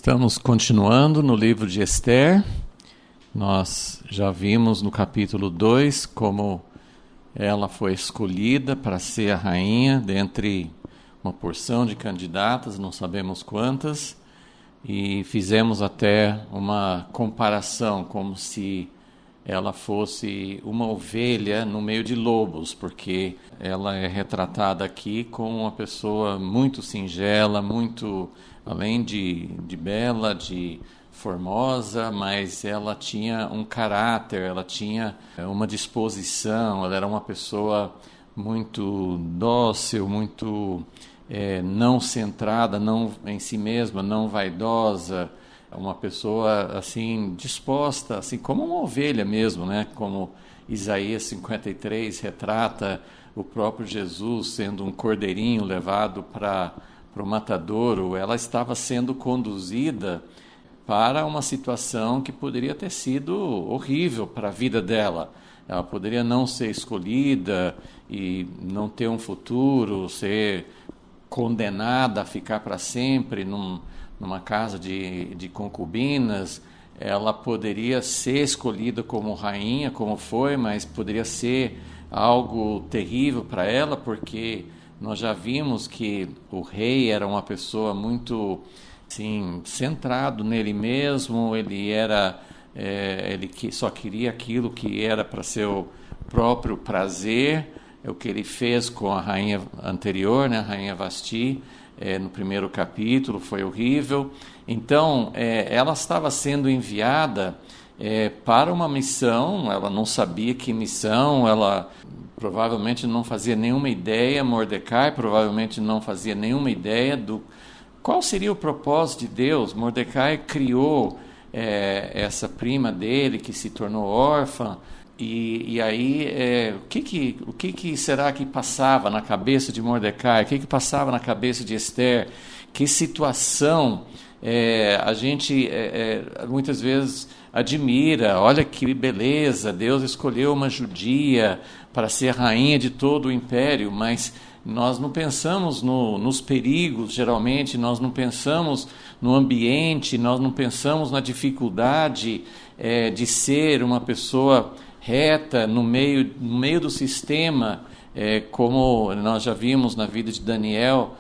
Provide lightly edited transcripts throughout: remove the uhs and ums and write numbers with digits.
Estamos continuando no livro de Esther. Nós já vimos no capítulo 2 como ela foi escolhida para ser a rainha dentre uma porção de candidatas, não sabemos quantas, e fizemos até uma comparação como se ela fosse uma ovelha no meio de lobos, porque ela é retratada aqui como uma pessoa muito singela, muito, além de bela, de formosa, mas ela tinha um caráter, ela tinha uma disposição, ela era uma pessoa muito dócil, muito não centrada, não em si mesma, não vaidosa, uma pessoa assim disposta, assim como uma ovelha mesmo, né? Como Isaías 53 retrata o próprio Jesus sendo um cordeirinho levado para o matadouro. Ela estava sendo conduzida para uma situação que poderia ter sido horrível para a vida dela. Ela poderia não ser escolhida e não ter um futuro, ser condenada a ficar para sempre numa casa de concubinas. Ela poderia ser escolhida como rainha, como foi, mas poderia ser algo terrível para ela, porque nós já vimos que o rei era uma pessoa muito assim, centrado nele mesmo. Ele só queria aquilo que era para seu próprio prazer. É o que ele fez com a rainha anterior, né, a rainha Vasti. No primeiro capítulo, foi horrível. Então, ela estava sendo enviada para uma missão. Ela não sabia que missão, ela provavelmente não fazia nenhuma ideia, Mordecai provavelmente não fazia nenhuma ideia do qual seria o propósito de Deus. Mordecai criou essa prima dele, que se tornou órfã. E aí, o que será que passava na cabeça de Mordecai? O que passava na cabeça de Esther? Que situação a gente muitas vezes admira. Olha que beleza, Deus escolheu uma judia para ser rainha de todo o império, mas nós não pensamos nos perigos, geralmente, nós não pensamos no ambiente, nós não pensamos na dificuldade de ser uma pessoa reta no meio do sistema, como nós já vimos na vida de Daniel,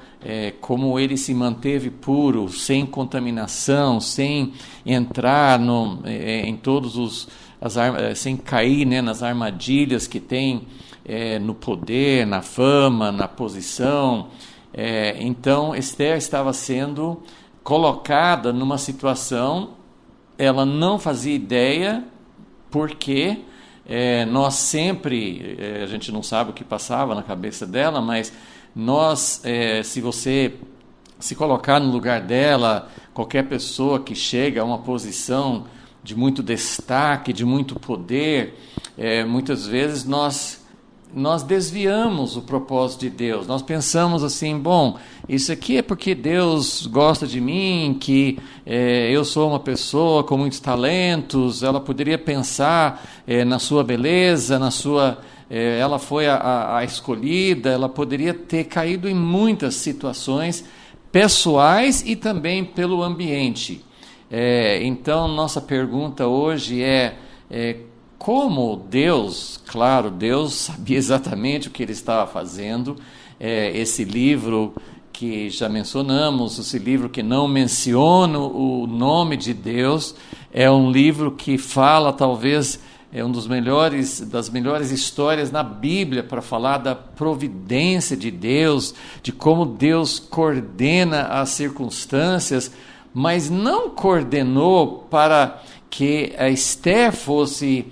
como ele se manteve puro, sem contaminação, sem entrar em todos sem cair, né, nas armadilhas que tem no poder, na fama, na posição. Então Esther estava sendo colocada numa situação, ela não fazia ideia porque nós sempre, a gente não sabe o que passava na cabeça dela, mas nós, se você se colocar no lugar dela, qualquer pessoa que chega a uma posição de muito destaque, de muito poder, muitas vezes nós desviamos o propósito de Deus. Nós pensamos assim, bom, isso aqui é porque Deus gosta de mim, que eu sou uma pessoa com muitos talentos. Ela poderia pensar na sua beleza, ela foi a escolhida. Ela poderia ter caído em muitas situações pessoais e também pelo ambiente. Então, nossa pergunta hoje como Deus, claro, Deus sabia exatamente o que ele estava fazendo. Esse livro que já mencionamos, esse livro que não menciona o nome de Deus, é um livro que fala, talvez, das melhores histórias na Bíblia para falar da providência de Deus, de como Deus coordena as circunstâncias, mas não coordenou para que a Esther fosse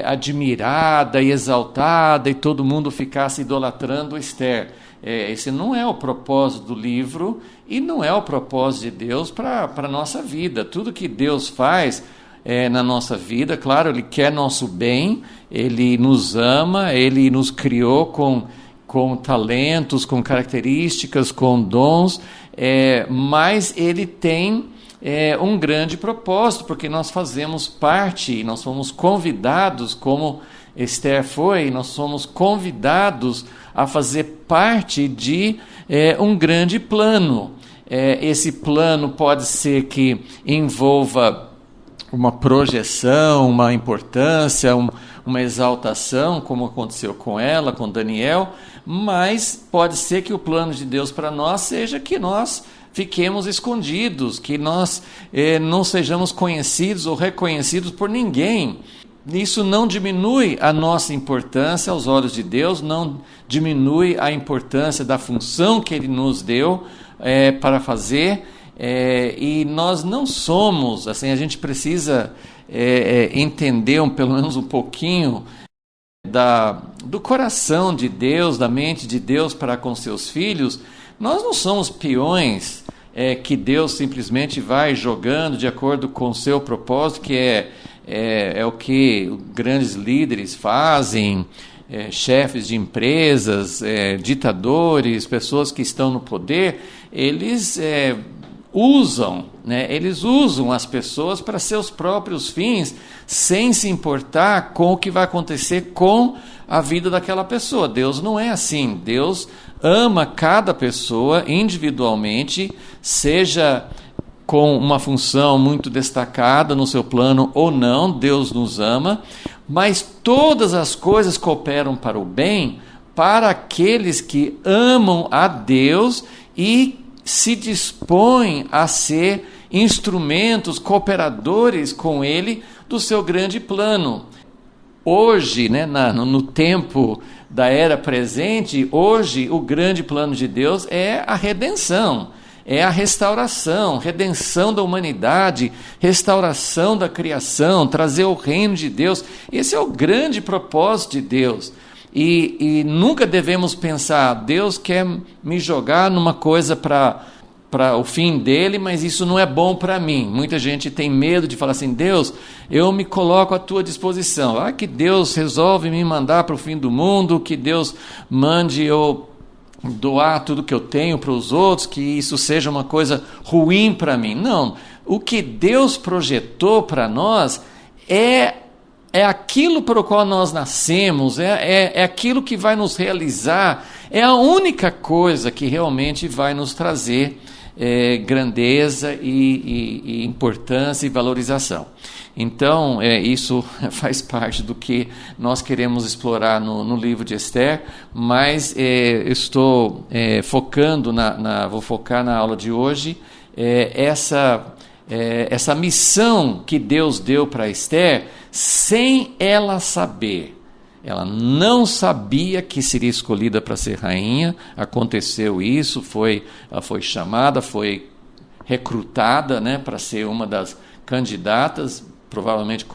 admirada e exaltada e todo mundo ficasse idolatrando Esther. Esse não é o propósito do livro e não é o propósito de Deus para a nossa vida. Tudo que Deus faz na nossa vida, claro, Ele quer nosso bem, Ele nos ama, Ele nos criou com talentos, com características, com dons, mas Ele tem um grande propósito, porque nós fazemos parte, nós fomos convidados, como Esther foi, nós somos convidados a fazer parte de um grande plano. Esse plano pode ser que envolva uma projeção, uma importância, uma exaltação, como aconteceu com ela, com Daniel, mas pode ser que o plano de Deus para nós seja que nós fiquemos escondidos, que nós não sejamos conhecidos ou reconhecidos por ninguém. Isso não diminui a nossa importância aos olhos de Deus, não diminui a importância da função que Ele nos deu para fazer, e nós não somos, assim, a gente precisa entender pelo menos um pouquinho do coração de Deus, da mente de Deus para com seus filhos. Nós não somos peões que Deus simplesmente vai jogando de acordo com o seu propósito, que é o que grandes líderes fazem, chefes de empresas, ditadores, pessoas que estão no poder. Eles eles usam as pessoas para seus próprios fins, sem se importar com o que vai acontecer com a vida daquela pessoa. Deus não é assim. Deus ama cada pessoa individualmente, seja com uma função muito destacada no seu plano ou não. Deus nos ama, mas todas as coisas cooperam para o bem para aqueles que amam a Deus e se dispõem a ser instrumentos, cooperadores com Ele do seu grande plano. Hoje, no tempo da era presente, hoje o grande plano de Deus é a redenção, é a restauração, redenção da humanidade, restauração da criação, trazer o reino de Deus. Esse é o grande propósito de Deus. E nunca devemos pensar, Deus quer me jogar numa coisa para o fim dele, mas isso não é bom para mim. Muita gente tem medo de falar assim: Deus, eu me coloco à tua disposição. Que Deus resolve me mandar para o fim do mundo, que Deus mande eu doar tudo que eu tenho para os outros, que isso seja uma coisa ruim para mim. Não, o que Deus projetou para nós é aquilo para o qual nós nascemos, é aquilo que vai nos realizar, é a única coisa que realmente vai nos trazer grandeza e importância e valorização. Então, isso faz parte do que nós queremos explorar no livro de Esther, mas estou focando, vou focar na aula de hoje, essa missão que Deus deu para Esther, sem ela saber. Ela não sabia que seria escolhida para ser rainha. Aconteceu isso, ela foi chamada, foi recrutada, para ser uma das candidatas, provavelmente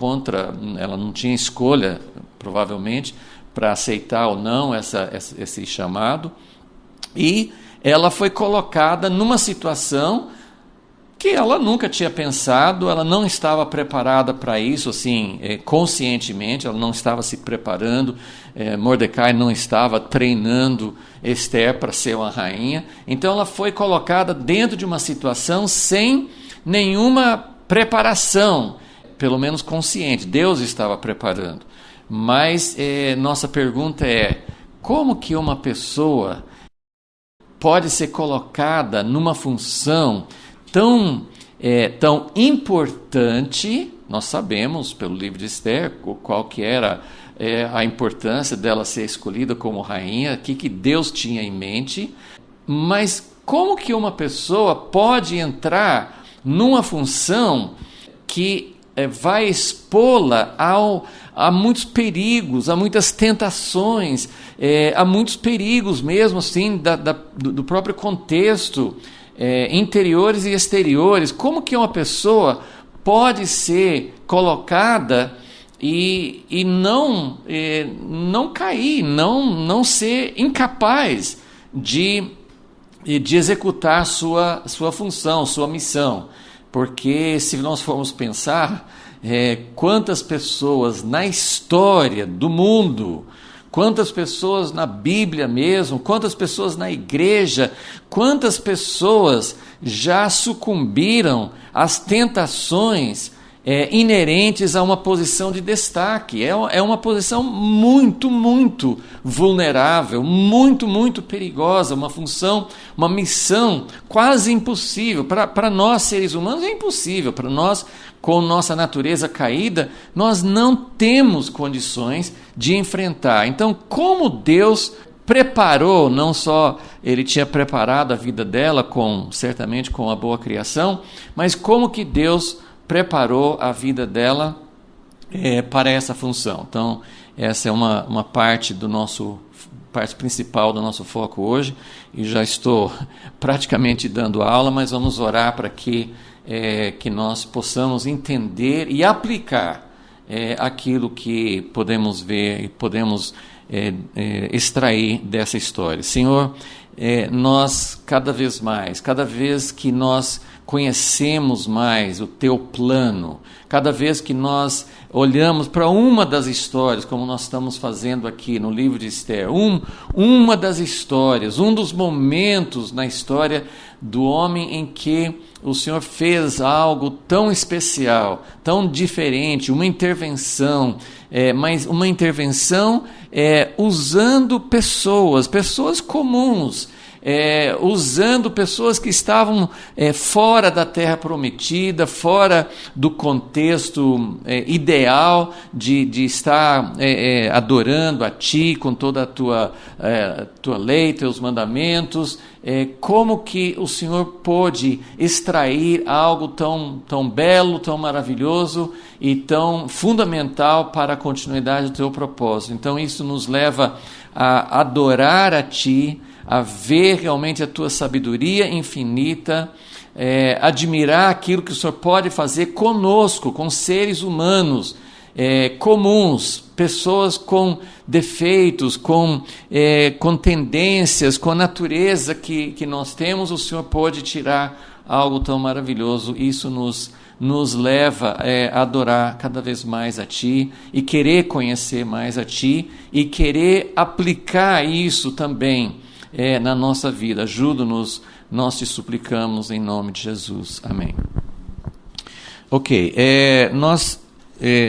ela não tinha escolha, provavelmente, para aceitar ou não esse chamado, e ela foi colocada numa situação que ela nunca tinha pensado, ela não estava preparada para isso, assim, conscientemente, ela não estava se preparando, Mordecai não estava treinando Esther para ser uma rainha, então ela foi colocada dentro de uma situação sem nenhuma preparação, pelo menos consciente. Deus estava preparando, mas nossa pergunta é: como que uma pessoa pode ser colocada numa função tão importante? Nós sabemos pelo livro de Esther qual que era a importância dela ser escolhida como rainha, o que Deus tinha em mente, mas como que uma pessoa pode entrar numa função que vai expô-la a muitos perigos, a muitas tentações, a muitos perigos mesmo assim do próprio contexto, interiores e exteriores? Como que uma pessoa pode ser colocada e não cair, não ser incapaz de executar sua função, sua missão? Porque se nós formos pensar, quantas pessoas na história do mundo, quantas pessoas na Bíblia mesmo, quantas pessoas na igreja, quantas pessoas já sucumbiram às tentações inerentes a uma posição de destaque. É uma posição muito, muito vulnerável, muito, muito perigosa, uma função, uma missão quase impossível. Para nós, seres humanos, é impossível. Para nós, com nossa natureza caída, nós não temos condições de enfrentar. Então, como Deus preparou, não só Ele tinha preparado a vida dela, certamente com a boa criação, mas como que Deus preparou a vida dela para essa função. Então, essa é uma parte parte principal do nosso foco hoje, e já estou praticamente dando aula, mas vamos orar para que nós possamos entender e aplicar aquilo que podemos ver e podemos extrair dessa história. Senhor, nós cada vez que nós conhecemos mais o Teu plano, cada vez que nós olhamos para uma das histórias, como nós estamos fazendo aqui no livro de Esther, uma das histórias, um dos momentos na história do homem em que o Senhor fez algo tão especial, tão diferente, uma intervenção, mas uma intervenção usando pessoas comuns, usando pessoas que estavam fora da terra prometida, fora do contexto ideal de estar adorando a Ti com toda a tua lei, Teus mandamentos. Como que o Senhor pôde extrair algo tão belo, tão maravilhoso e tão fundamental para a continuidade do Teu propósito. Então isso nos leva a adorar a Ti, a ver realmente a Tua sabedoria infinita, admirar aquilo que o Senhor pode fazer conosco, com seres humanos comuns, pessoas com defeitos, com tendências, com a natureza que nós temos. O Senhor pode tirar algo tão maravilhoso. Isso nos leva a adorar cada vez mais a Ti e querer conhecer mais a Ti e querer aplicar isso também na nossa vida. Ajuda-nos, nós te suplicamos em nome de Jesus. Amém. Ok, nós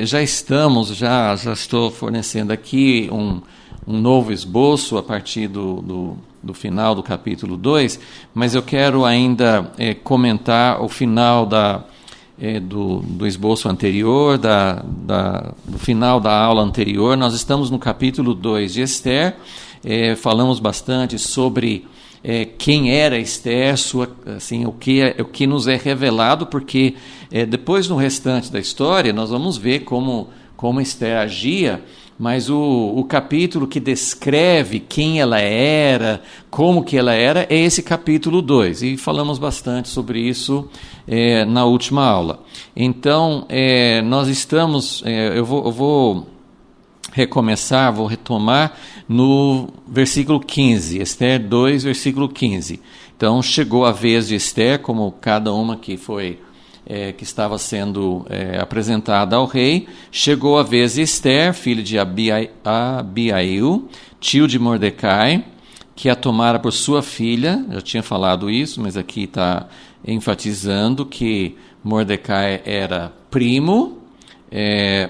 já estou fornecendo aqui um novo esboço a partir do final do capítulo 2, mas eu quero ainda comentar o final do esboço anterior, do final da aula anterior. Nós estamos no capítulo 2 de Esther, falamos bastante sobre quem era Esther, o que nos é revelado, porque depois no restante da história nós vamos ver como Esther agia, mas o capítulo que descreve quem ela era, como que ela era, é esse capítulo 2, e falamos bastante sobre isso na última aula. Então, nós estamos, eu vou retomar no versículo 15, Esther 2, versículo 15. Então, chegou a vez de Esther, como cada uma que estava sendo apresentada ao rei. Chegou a vez de Esther, filha de Abiail, tio de Mordecai, que a tomara por sua filha. Já tinha falado isso, mas aqui está enfatizando que Mordecai era primo,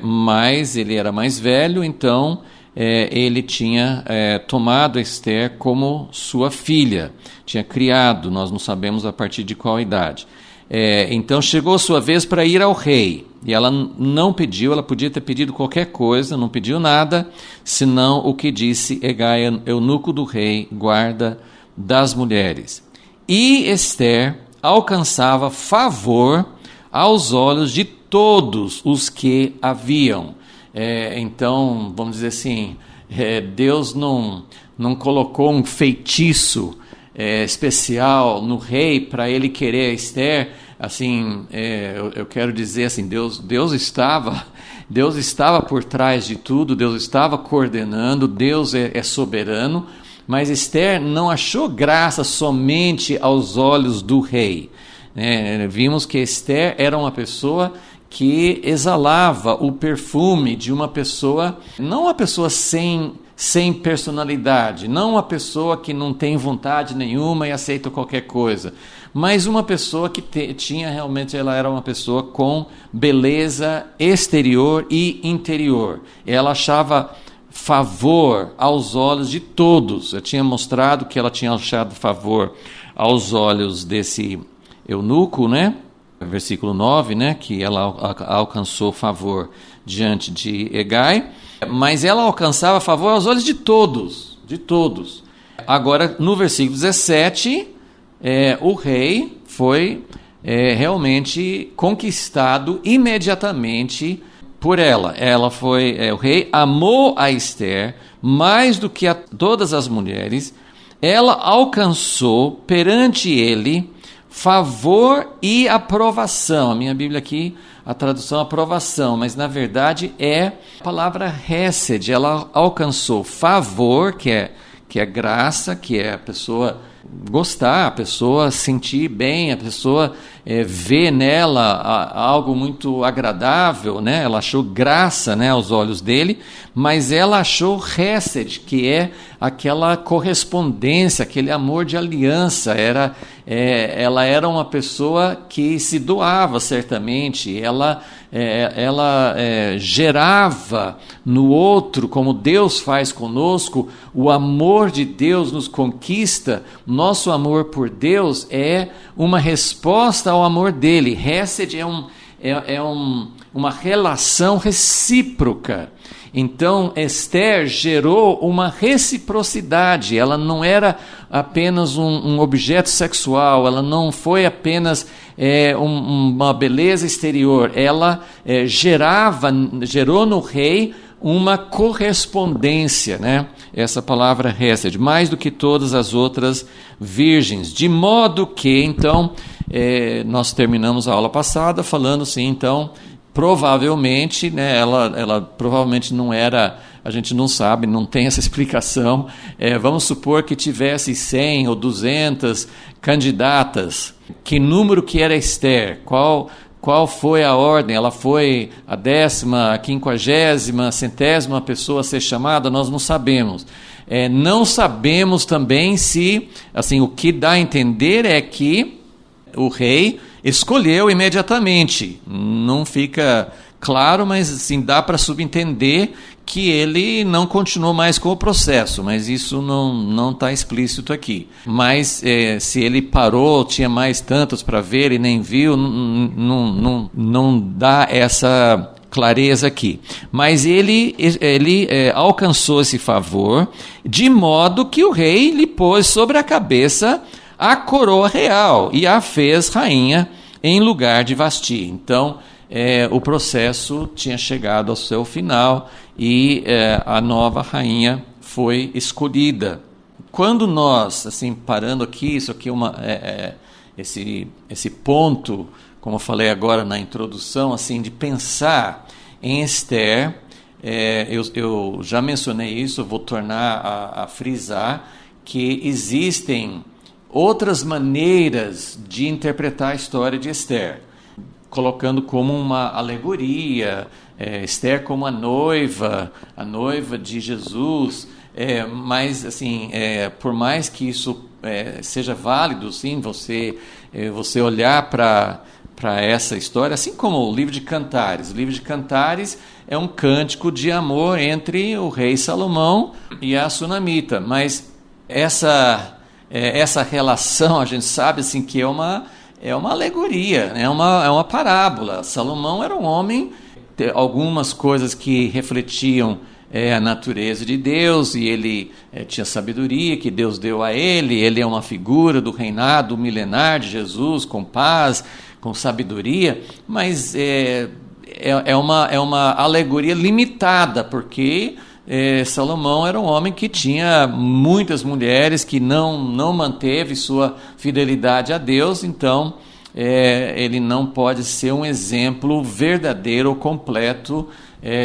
mas ele era mais velho, então ele tinha tomado Esther como sua filha, tinha criado, nós não sabemos a partir de qual idade. Então chegou a sua vez para ir ao rei, e ela não pediu. Ela podia ter pedido qualquer coisa, não pediu nada, senão o que disse Hegai, eunuco do rei, guarda das mulheres. E Esther alcançava favor aos olhos de todos os que haviam. Então, vamos dizer assim, Deus não colocou um feitiço especial no rei para ele querer Esther. Assim, eu quero dizer assim, Deus estava por trás de tudo, Deus estava coordenando, Deus é soberano, mas Esther não achou graça somente aos olhos do rei. Vimos que Esther era uma pessoa que exalava o perfume de uma pessoa, não uma pessoa sem sem personalidade, não uma pessoa que não tem vontade nenhuma e aceita qualquer coisa, mas uma pessoa que tinha realmente, ela era uma pessoa com beleza exterior e interior. Ela achava favor aos olhos de todos. Eu tinha mostrado que ela tinha achado favor aos olhos desse eunuco, né? Versículo 9, né? Que ela alcançou favor diante de Hegai, mas ela alcançava favor aos olhos de todos, de todos. Agora, no versículo 17, o rei foi realmente conquistado imediatamente por ela. O rei amou a Esther mais do que a todas as mulheres. Ela alcançou perante ele favor e aprovação. A minha Bíblia aqui, a tradução aprovação, mas na verdade é a palavra hesed. Ela alcançou favor, que é graça, que é a pessoa gostar, a pessoa sentir bem, a pessoa ver nela algo muito agradável, né? Ela achou graça, né, aos olhos dele, mas ela achou hesed, que é aquela correspondência, aquele amor de aliança. Ela era uma pessoa que se doava certamente, ela gerava no outro, como Deus faz conosco. O amor de Deus nos conquista. Nosso amor por Deus é uma resposta ao amor dele. Hesed é uma relação recíproca. Então, Esther gerou uma reciprocidade. Ela não era apenas um objeto sexual, ela não foi apenas uma beleza exterior. Ela gerou no rei uma correspondência, né? Essa palavra hesed, mais do que todas as outras virgens. De modo que, então, nós terminamos a aula passada falando assim, então, provavelmente, né, ela provavelmente não era, a gente não sabe, não tem essa explicação. Vamos supor que tivesse 100 ou 200 candidatas. Que número que era Esther? Qual foi a ordem? Ela foi a 10ª, a 50ª, a 100ª pessoa a ser chamada? Nós não sabemos. Não sabemos também se, assim, o que dá a entender é que o rei escolheu imediatamente. Não fica claro, mas assim, dá para subentender que ele não continuou mais com o processo, mas isso não está explícito aqui. Mas se ele parou, tinha mais tantos para ver e nem viu, não dá essa clareza aqui. Mas ele alcançou esse favor, de modo que o rei lhe pôs sobre a cabeça a coroa real e a fez rainha em lugar de Vasti. Então, o processo tinha chegado ao seu final e a nova rainha foi escolhida. Quando nós, assim, parando aqui, isso aqui é esse ponto, como eu falei agora na introdução, assim, de pensar em Esther, eu já mencionei isso, eu vou tornar a frisar que existem outras maneiras de interpretar a história de Esther, colocando como uma alegoria, Esther como a noiva de Jesus, mas assim, por mais que isso seja válido, sim, você olhar para essa história, assim como o livro de Cantares. O livro de Cantares é um cântico de amor entre o rei Salomão e a sunamita, mas essa relação, a gente sabe assim, que é uma alegoria, é uma parábola. Salomão era um homem, algumas coisas que refletiam a natureza de Deus, e ele tinha sabedoria que Deus deu a ele é uma figura do reinado milenar de Jesus, com paz, com sabedoria, mas é uma alegoria limitada, porque Salomão era um homem que tinha muitas mulheres, que não manteve sua fidelidade a Deus, então ele não pode ser um exemplo verdadeiro ou completo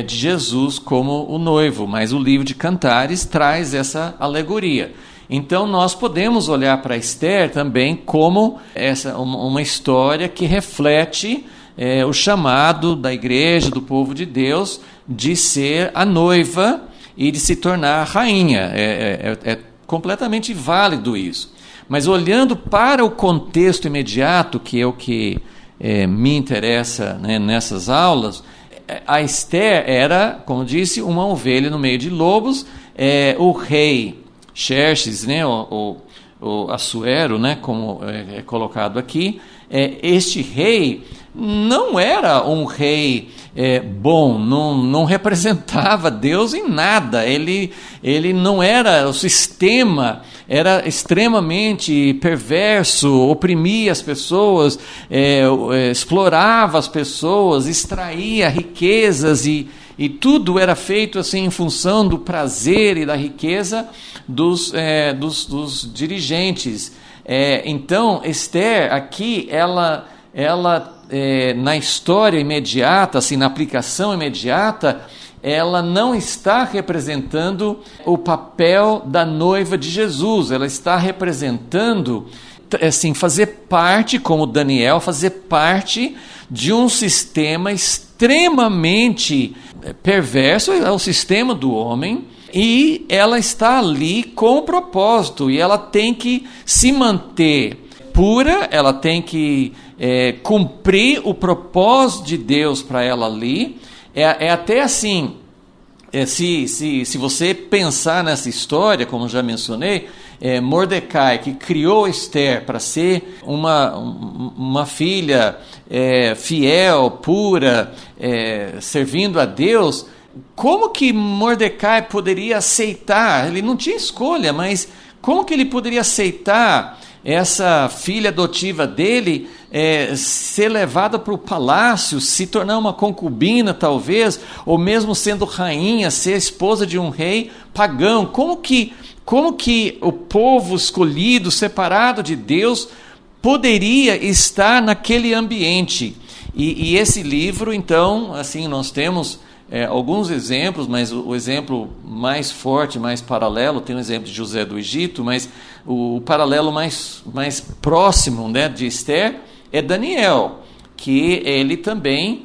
de Jesus como o noivo, mas o livro de Cantares traz essa alegoria. Então nós podemos olhar para Esther também como uma história que reflete o chamado da igreja, do povo de Deus, de ser a noiva e de se tornar rainha. É completamente válido isso. Mas olhando para o contexto imediato, que é o que me interessa, né, nessas aulas, a Esther era, como disse, uma ovelha no meio de lobos. O rei Xerxes, né, o Assuero, né, como é colocado aqui, este rei não era um rei bom, não representava Deus em nada. Ele não era, o sistema era extremamente perverso, oprimia as pessoas, explorava as pessoas, extraía riquezas e tudo era feito assim em função do prazer e da riqueza dos dirigentes. Então, Esther aqui, ela na história imediata, assim, na aplicação imediata, ela não está representando o papel da noiva de Jesus. Ela está representando, assim, fazer parte, como Daniel, fazer parte de um sistema extremamente perverso, é o sistema do homem, e ela está ali com o propósito, e ela tem que se manter pura, ela tem que cumprir o propósito de Deus para ela ali. Até assim, se você pensar nessa história, como já mencionei, Mordecai, que criou Esther para ser uma filha fiel, pura, servindo a Deus, como que Mordecai poderia aceitar? Ele não tinha escolha, mas como que ele poderia aceitar essa filha adotiva dele ser levada para o palácio, se tornar uma concubina talvez, ou mesmo sendo rainha, ser esposa de um rei pagão? Como que o povo escolhido, separado de Deus, poderia estar naquele ambiente? E esse livro, então, assim, nós temos alguns exemplos, mas o exemplo mais forte, mais paralelo, tem o exemplo de José do Egito, mas o paralelo mais próximo, né, de Esther é Daniel, que ele também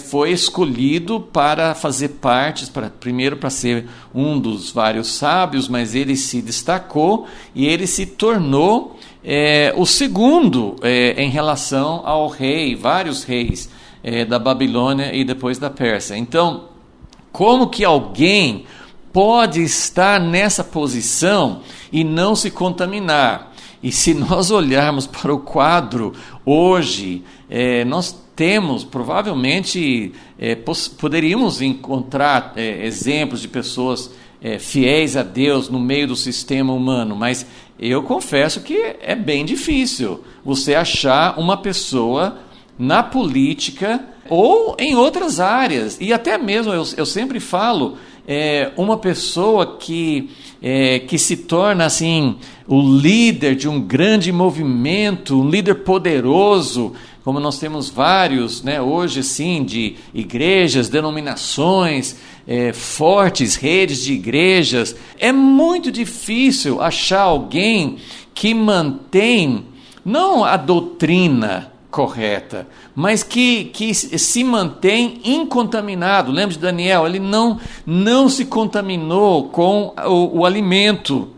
foi escolhido para fazer parte, primeiro para ser um dos vários sábios, mas ele se destacou e ele se tornou o segundo em relação ao rei, vários reis da Babilônia e depois da Pérsia. Então, como que alguém pode estar nessa posição e não se contaminar? E se nós olharmos para o quadro hoje, nós temos, provavelmente, poderíamos encontrar exemplos de pessoas fiéis a Deus no meio do sistema humano, mas eu confesso que é bem difícil você achar uma pessoa na política ou em outras áreas, e até mesmo, eu sempre falo, uma pessoa que se torna assim o líder de um grande movimento, um líder poderoso, como nós temos vários, né, hoje sim, de igrejas, denominações fortes, redes de igrejas. É muito difícil achar alguém que mantém não a doutrina correta, mas que se mantém incontaminado. Lembra de Daniel? Ele não se contaminou com o alimento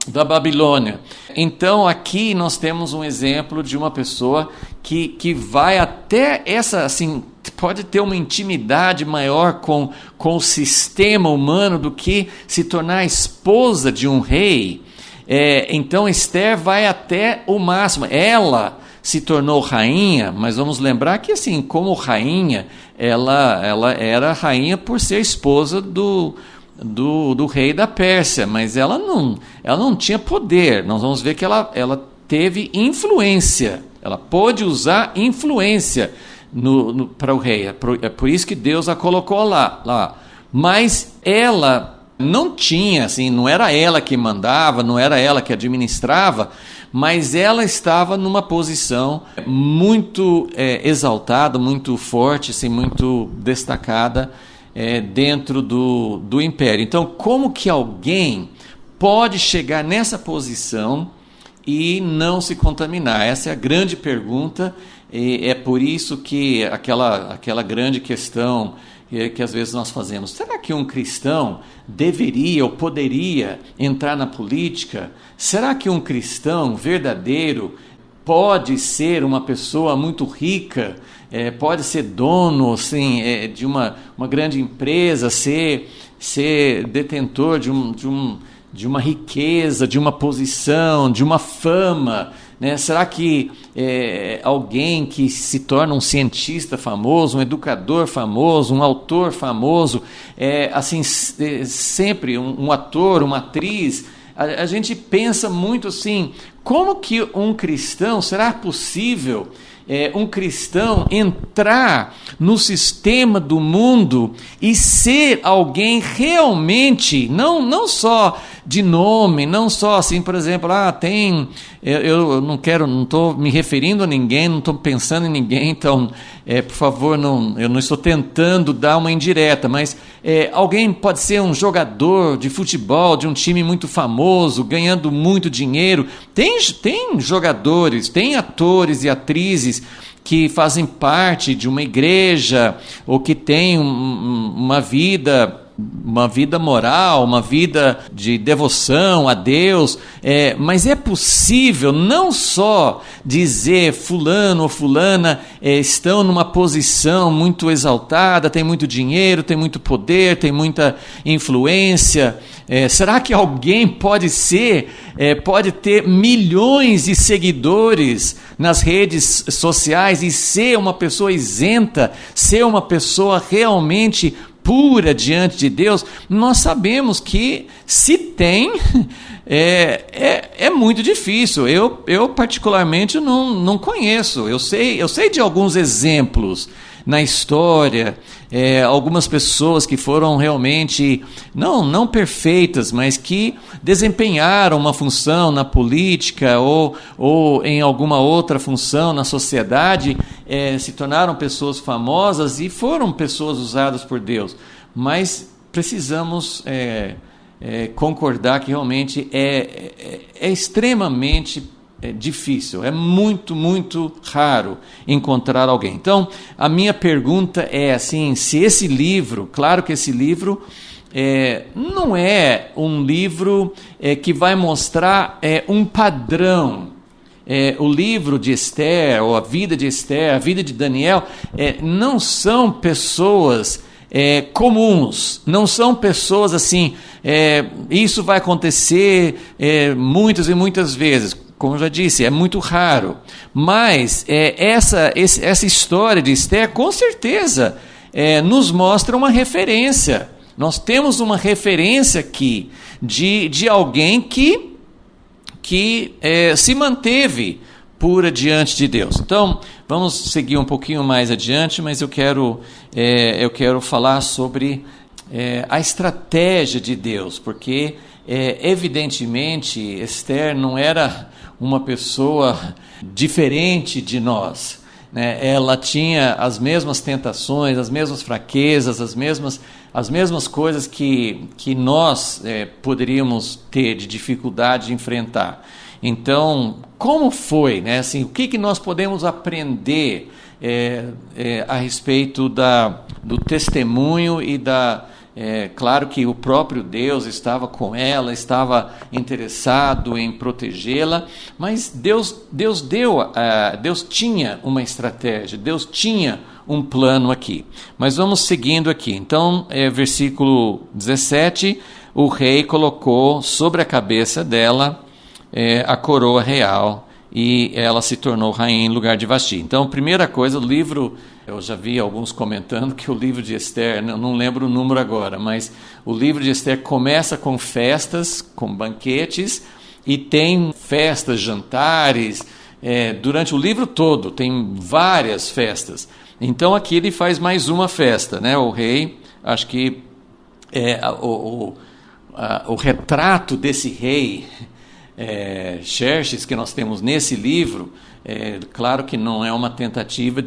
da Babilônia. Então aqui nós temos um exemplo de uma pessoa que vai até essa, assim, pode ter uma intimidade maior com o sistema humano do que se tornar esposa de um rei. Então Esther vai até o máximo. Ela se tornou rainha, mas vamos lembrar que, assim, como rainha, ela era rainha por ser esposa do rei da Pérsia, mas ela não tinha poder. Nós vamos ver que ela teve influência, ela pôde usar influência para o rei. É por isso que Deus a colocou lá. Mas ela não tinha, assim, não era ela que mandava, não era ela que administrava, mas ela estava numa posição muito exaltada, muito forte, assim, muito destacada dentro do império. Então, como que alguém pode chegar nessa posição e não se contaminar? Essa é a grande pergunta, e é por isso que aquela grande questão que às vezes nós fazemos. Será que um cristão deveria ou poderia entrar na política? Será que um cristão verdadeiro pode ser uma pessoa muito rica, pode ser dono assim, de uma grande empresa, ser detentor de uma riqueza, de uma posição, de uma fama, né? Será que alguém que se torna um cientista famoso, um educador famoso, um autor famoso, assim, sempre um ator, uma atriz, a gente pensa muito assim, como que um cristão, será possível um cristão entrar no sistema do mundo e ser alguém realmente, não só de nome, não só assim, por exemplo, eu não estou me referindo a ninguém, não estou pensando em ninguém, então, por favor, eu não estou tentando dar uma indireta, mas alguém pode ser um jogador de futebol, de um time muito famoso, ganhando muito dinheiro. Tem jogadores, tem atores e atrizes que fazem parte de uma igreja ou que têm uma vida moral, uma vida de devoção a Deus, mas é possível não só dizer fulano ou fulana estão numa posição muito exaltada, tem muito dinheiro, tem muito poder, tem muita influência. Será que alguém pode ter milhões de seguidores nas redes sociais e ser uma pessoa isenta, ser uma pessoa realmente pura diante de Deus? Nós sabemos que se tem, é muito difícil. Eu particularmente não conheço. Eu sei de alguns exemplos na história, algumas pessoas que foram realmente, não perfeitas, mas que desempenharam uma função na política ou em alguma outra função na sociedade, se tornaram pessoas famosas e foram pessoas usadas por Deus. Mas precisamos concordar que realmente é extremamente difícil, é muito, muito raro encontrar alguém. Então, a minha pergunta é assim, se esse livro, claro que esse livro não é um livro que vai mostrar um padrão. O livro de Esther, ou a vida de Esther, a vida de Daniel, não são pessoas comuns, não são pessoas assim, isso vai acontecer muitas e muitas vezes. Como eu já disse, é muito raro. Mas essa história de Esther, com certeza, nos mostra uma referência. Nós temos uma referência aqui de alguém que se manteve pura diante de Deus. Então, vamos seguir um pouquinho mais adiante, mas eu quero falar sobre a estratégia de Deus, porque evidentemente Esther não era uma pessoa diferente de nós, né? Ela tinha as mesmas tentações, as mesmas fraquezas, as mesmas coisas que nós poderíamos ter de dificuldade de enfrentar. Então, como foi, né? Assim, o que nós podemos aprender a respeito do testemunho e claro que o próprio Deus estava com ela, estava interessado em protegê-la, mas Deus tinha uma estratégia, Deus tinha um plano aqui. Mas vamos seguindo aqui. Então, versículo 17, o rei colocou sobre a cabeça dela a coroa real, e ela se tornou rainha em lugar de Vasti. Então, primeira coisa, o livro, eu já vi alguns comentando que o livro de Esther, não lembro o número agora, mas o livro de Esther começa com festas, com banquetes, e tem festas, jantares, durante o livro todo, tem várias festas. Então, aqui ele faz mais uma festa, né? O rei, acho que o retrato desse rei, Xerxes, que nós temos nesse livro, claro que não é uma tentativa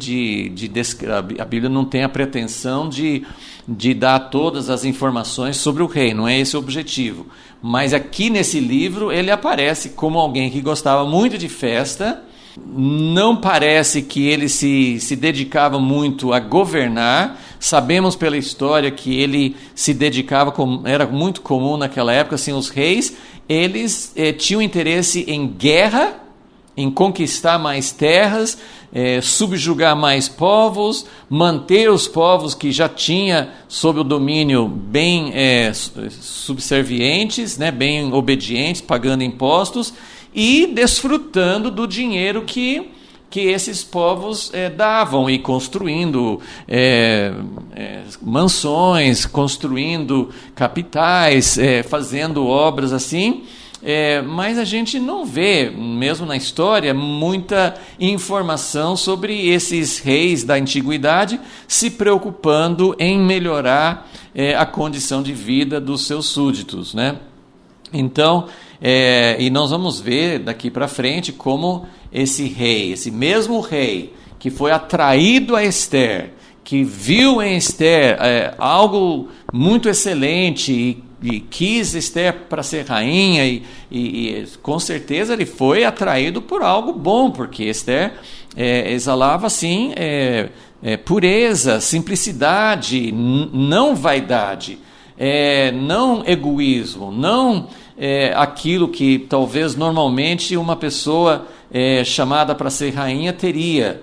a Bíblia não tem a pretensão de dar todas as informações sobre o rei, não é esse o objetivo, mas aqui nesse livro ele aparece como alguém que gostava muito de festa Não parece que ele se dedicava muito a governar. Sabemos pela história que ele se dedicava, era muito comum naquela época, assim, os reis, eles tinham interesse em guerra, em conquistar mais terras, subjugar mais povos, manter os povos que já tinha sob o domínio bem subservientes, né, bem obedientes, pagando impostos e desfrutando do dinheiro que esses povos davam, e construindo mansões, construindo capitais, fazendo obras assim. Mas a gente não vê, mesmo na história, muita informação sobre esses reis da antiguidade se preocupando em melhorar a condição de vida dos seus súditos, né? Então, e nós vamos ver daqui para frente como esse rei, esse mesmo rei que foi atraído a Esther, que viu em Esther algo muito excelente e quis Esther para ser rainha, e com certeza ele foi atraído por algo bom, porque Esther exalava assim pureza, simplicidade, não vaidade, não egoísmo, não aquilo que talvez normalmente uma pessoa chamada para ser rainha teria,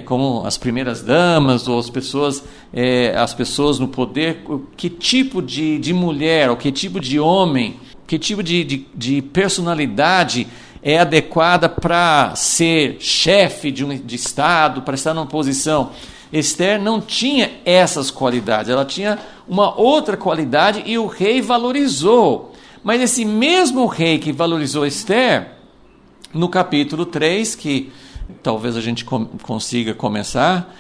como as primeiras damas ou as pessoas no poder. Que tipo de mulher, ou que tipo de homem, que tipo de personalidade é adequada para ser chefe de Estado, para estar numa posição? Esther não tinha essas qualidades, ela tinha uma outra qualidade e o rei valorizou. Mas esse mesmo rei que valorizou Esther, no capítulo 3, que talvez a gente consiga começar,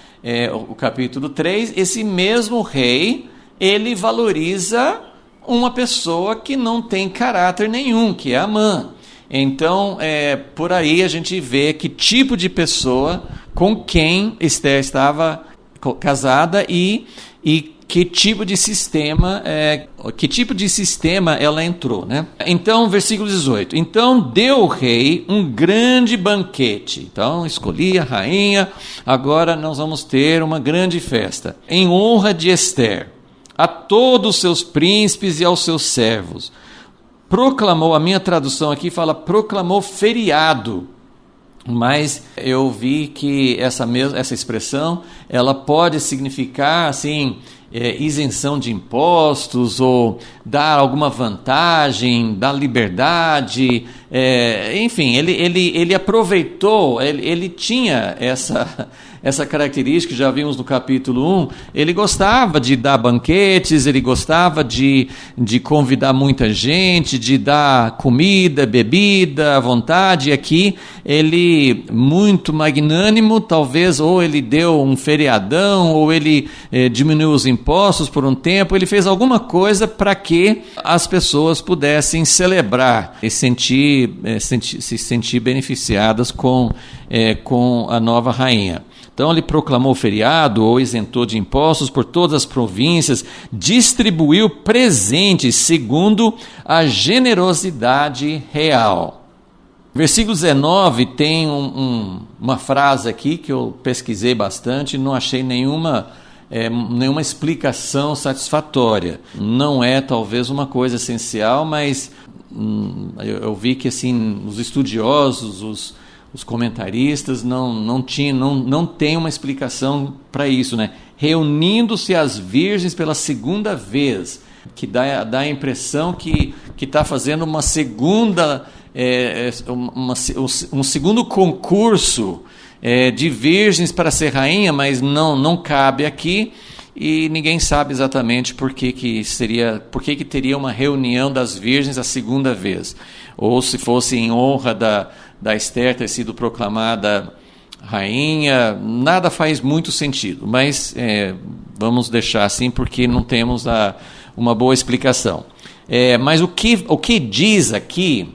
o capítulo 3, esse mesmo rei, ele valoriza uma pessoa que não tem caráter nenhum, que é Amã. Então, por aí a gente vê que tipo de pessoa com quem Esther estava casada e que tipo de sistema ela entrou, né? Então, versículo 18. Então deu o rei um grande banquete. Então, escolhi a rainha, agora nós vamos ter uma grande festa, em honra de Esther, a todos os seus príncipes e aos seus servos. Proclamou, a minha tradução aqui fala proclamou feriado, mas eu vi que essa expressão, ela pode significar assim, isenção de impostos, ou dar alguma vantagem, dar liberdade, enfim, ele aproveitou, ele tinha essa característica, já vimos no capítulo 1, ele gostava de dar banquetes, ele gostava de convidar muita gente, de dar comida, bebida à vontade. E aqui ele, muito magnânimo, talvez, ou ele deu um feriadão, ou ele diminuiu os impostos por um tempo, ele fez alguma coisa para que as pessoas pudessem celebrar e se sentir beneficiadas com a nova rainha. Então ele proclamou feriado ou isentou de impostos por todas as províncias, distribuiu presentes segundo a generosidade real. Versículo 19 tem uma frase aqui que eu pesquisei bastante e não achei nenhuma explicação satisfatória. Não é talvez uma coisa essencial, mas eu vi que assim, os estudiosos, os comentaristas não têm uma explicação para isso, né? Reunindo-se as virgens pela segunda vez, que dá a impressão que está fazendo uma segunda, um segundo concurso de virgens para ser rainha, mas não cabe aqui, e ninguém sabe exatamente por que teria uma reunião das virgens a segunda vez, ou se fosse em honra da Esther ter sido proclamada rainha. Nada faz muito sentido, mas vamos deixar assim porque não temos uma boa explicação. Mas o que diz aqui,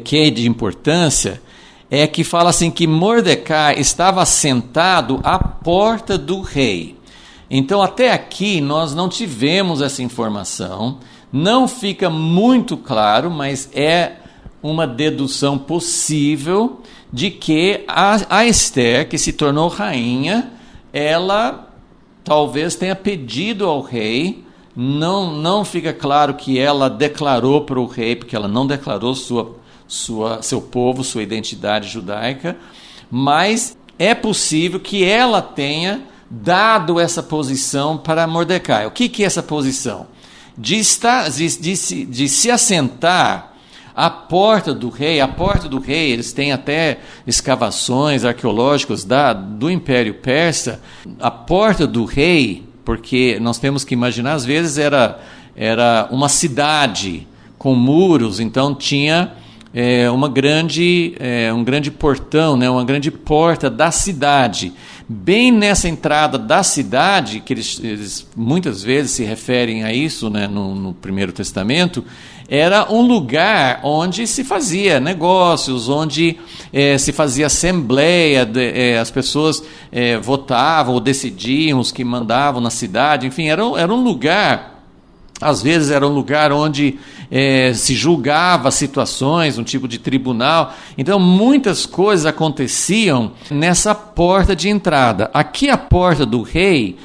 que é de importância, é que fala assim que Mordecai estava sentado à porta do rei. Então até aqui nós não tivemos essa informação, não fica muito claro, mas uma dedução possível de que a Esther, que se tornou rainha, ela talvez tenha pedido ao rei. Não fica claro que ela declarou para o rei, porque ela não declarou seu povo, sua identidade judaica, mas é possível que ela tenha dado essa posição para Mordecai. O que é essa posição? De se assentar à porta do rei. A porta do rei, eles têm até escavações arqueológicas do Império Persa. A porta do rei, porque nós temos que imaginar, às vezes era uma cidade com muros, então tinha um grande portão, né, uma grande porta da cidade. Bem nessa entrada da cidade, que eles muitas vezes se referem a isso, né, no Primeiro Testamento, era um lugar onde se fazia negócios, onde se fazia assembleia, as pessoas votavam ou decidiam, os que mandavam na cidade, enfim, era um lugar, às vezes era um lugar onde se julgava situações, um tipo de tribunal. Então muitas coisas aconteciam nessa porta de entrada. Aqui a porta do rei,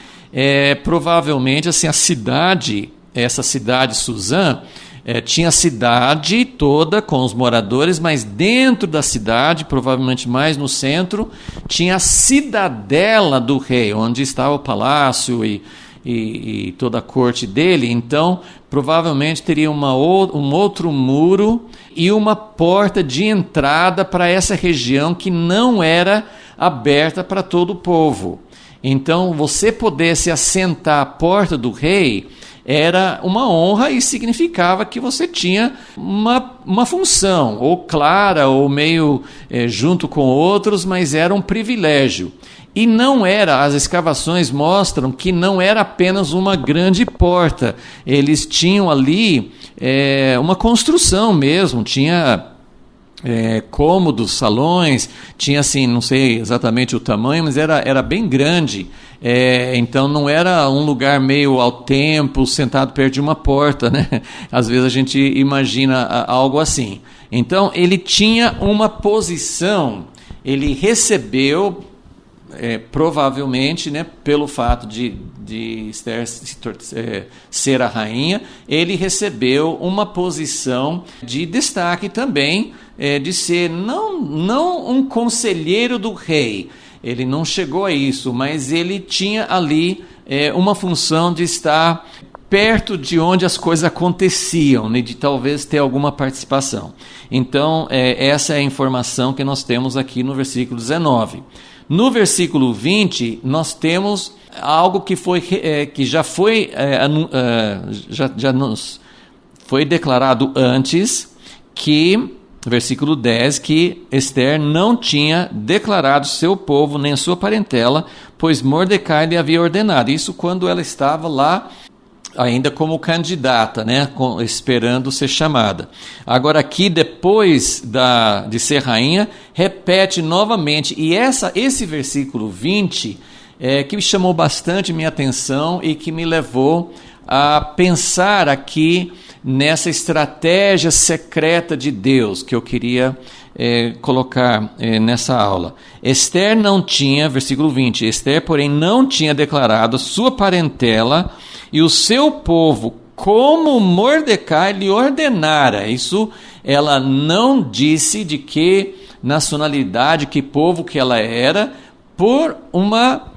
provavelmente assim, essa cidade Suzã, tinha a cidade toda com os moradores, mas dentro da cidade, provavelmente mais no centro, tinha a cidadela do rei, onde estava o palácio e toda a corte dele. Então provavelmente teria um outro muro e uma porta de entrada para essa região que não era aberta para todo o povo. Então você poder se assentar à porta do rei era uma honra e significava que você tinha uma função, ou clara, ou meio junto com outros, mas era um privilégio. E não era, as escavações mostram que não era apenas uma grande porta, eles tinham ali uma construção mesmo, tinha cômodos, salões, tinha assim, não sei exatamente o tamanho, mas era bem grande. Então não era um lugar meio ao tempo, sentado perto de uma porta, né? Às vezes a gente imagina algo assim. Então ele tinha uma posição, ele recebeu, provavelmente, né, pelo fato de Esther ser a rainha, ele recebeu uma posição de destaque também, de ser não um conselheiro do rei. Ele não chegou a isso, mas ele tinha ali uma função de estar perto de onde as coisas aconteciam, né, de talvez ter alguma participação. Então, essa é a informação que nós temos aqui no versículo 19. No versículo 20, nós temos algo que já nos foi declarado antes, que versículo 10, que Esther não tinha declarado seu povo nem sua parentela, pois Mordecai lhe havia ordenado. Isso quando ela estava lá ainda como candidata, né, esperando ser chamada. Agora aqui, depois de ser rainha, repete novamente, e esse versículo 20 que me chamou bastante minha atenção e que me levou a pensar aqui nessa estratégia secreta de Deus que eu queria colocar nessa aula. Esther não tinha, versículo 20, Esther, porém, não tinha declarado sua parentela e o seu povo, como Mordecai lhe ordenara. Isso ela não disse de que nacionalidade, que povo que ela era, por uma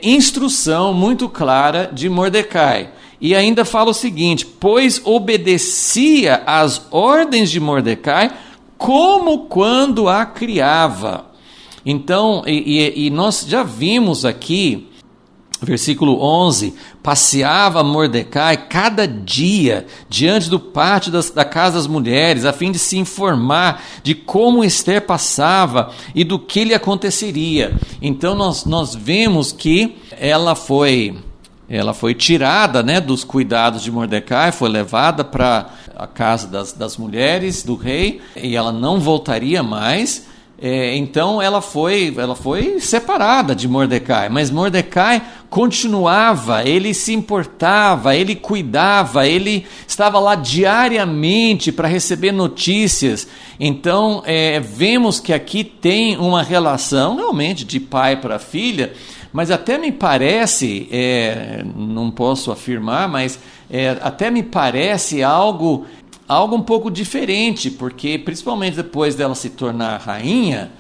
instrução muito clara de Mordecai. E ainda fala o seguinte, pois obedecia às ordens de Mordecai, como quando a criava. Então, e nós já vimos aqui, versículo 11, passeava Mordecai cada dia diante do pátio da casa das mulheres, a fim de se informar de como Esther passava e do que lhe aconteceria. Então nós vemos que ela foi tirada, né, dos cuidados de Mordecai, foi levada para a casa das mulheres do rei, e ela não voltaria mais. Então ela foi separada de Mordecai, mas Mordecai continuava, ele se importava, ele cuidava, ele estava lá diariamente para receber notícias. Então vemos que aqui tem uma relação realmente de pai para filha, mas até me parece, não posso afirmar, mas até me parece algo um pouco diferente, porque principalmente depois dela se tornar rainha,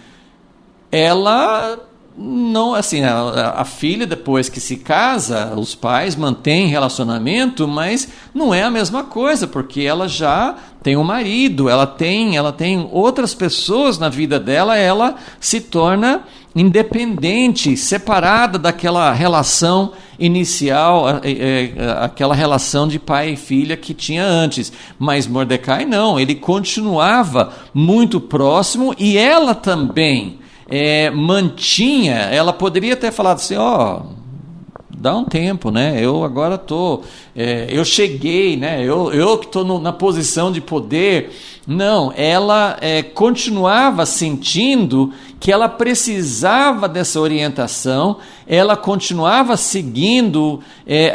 ela não, assim, a filha depois que se casa, os pais mantêm relacionamento, mas não é a mesma coisa, porque ela já tem um marido, ela tem outras pessoas na vida dela, ela se torna independente, separada daquela relação inicial, aquela relação de pai e filha que tinha antes. Mas Mordecai não, ele continuava muito próximo, e ela também mantinha, ela poderia ter falado assim, dá um tempo, né? Eu agora eu cheguei, né? Eu que estou na posição de poder. Não, ela continuava sentindo que ela precisava dessa orientação, ela continuava seguindo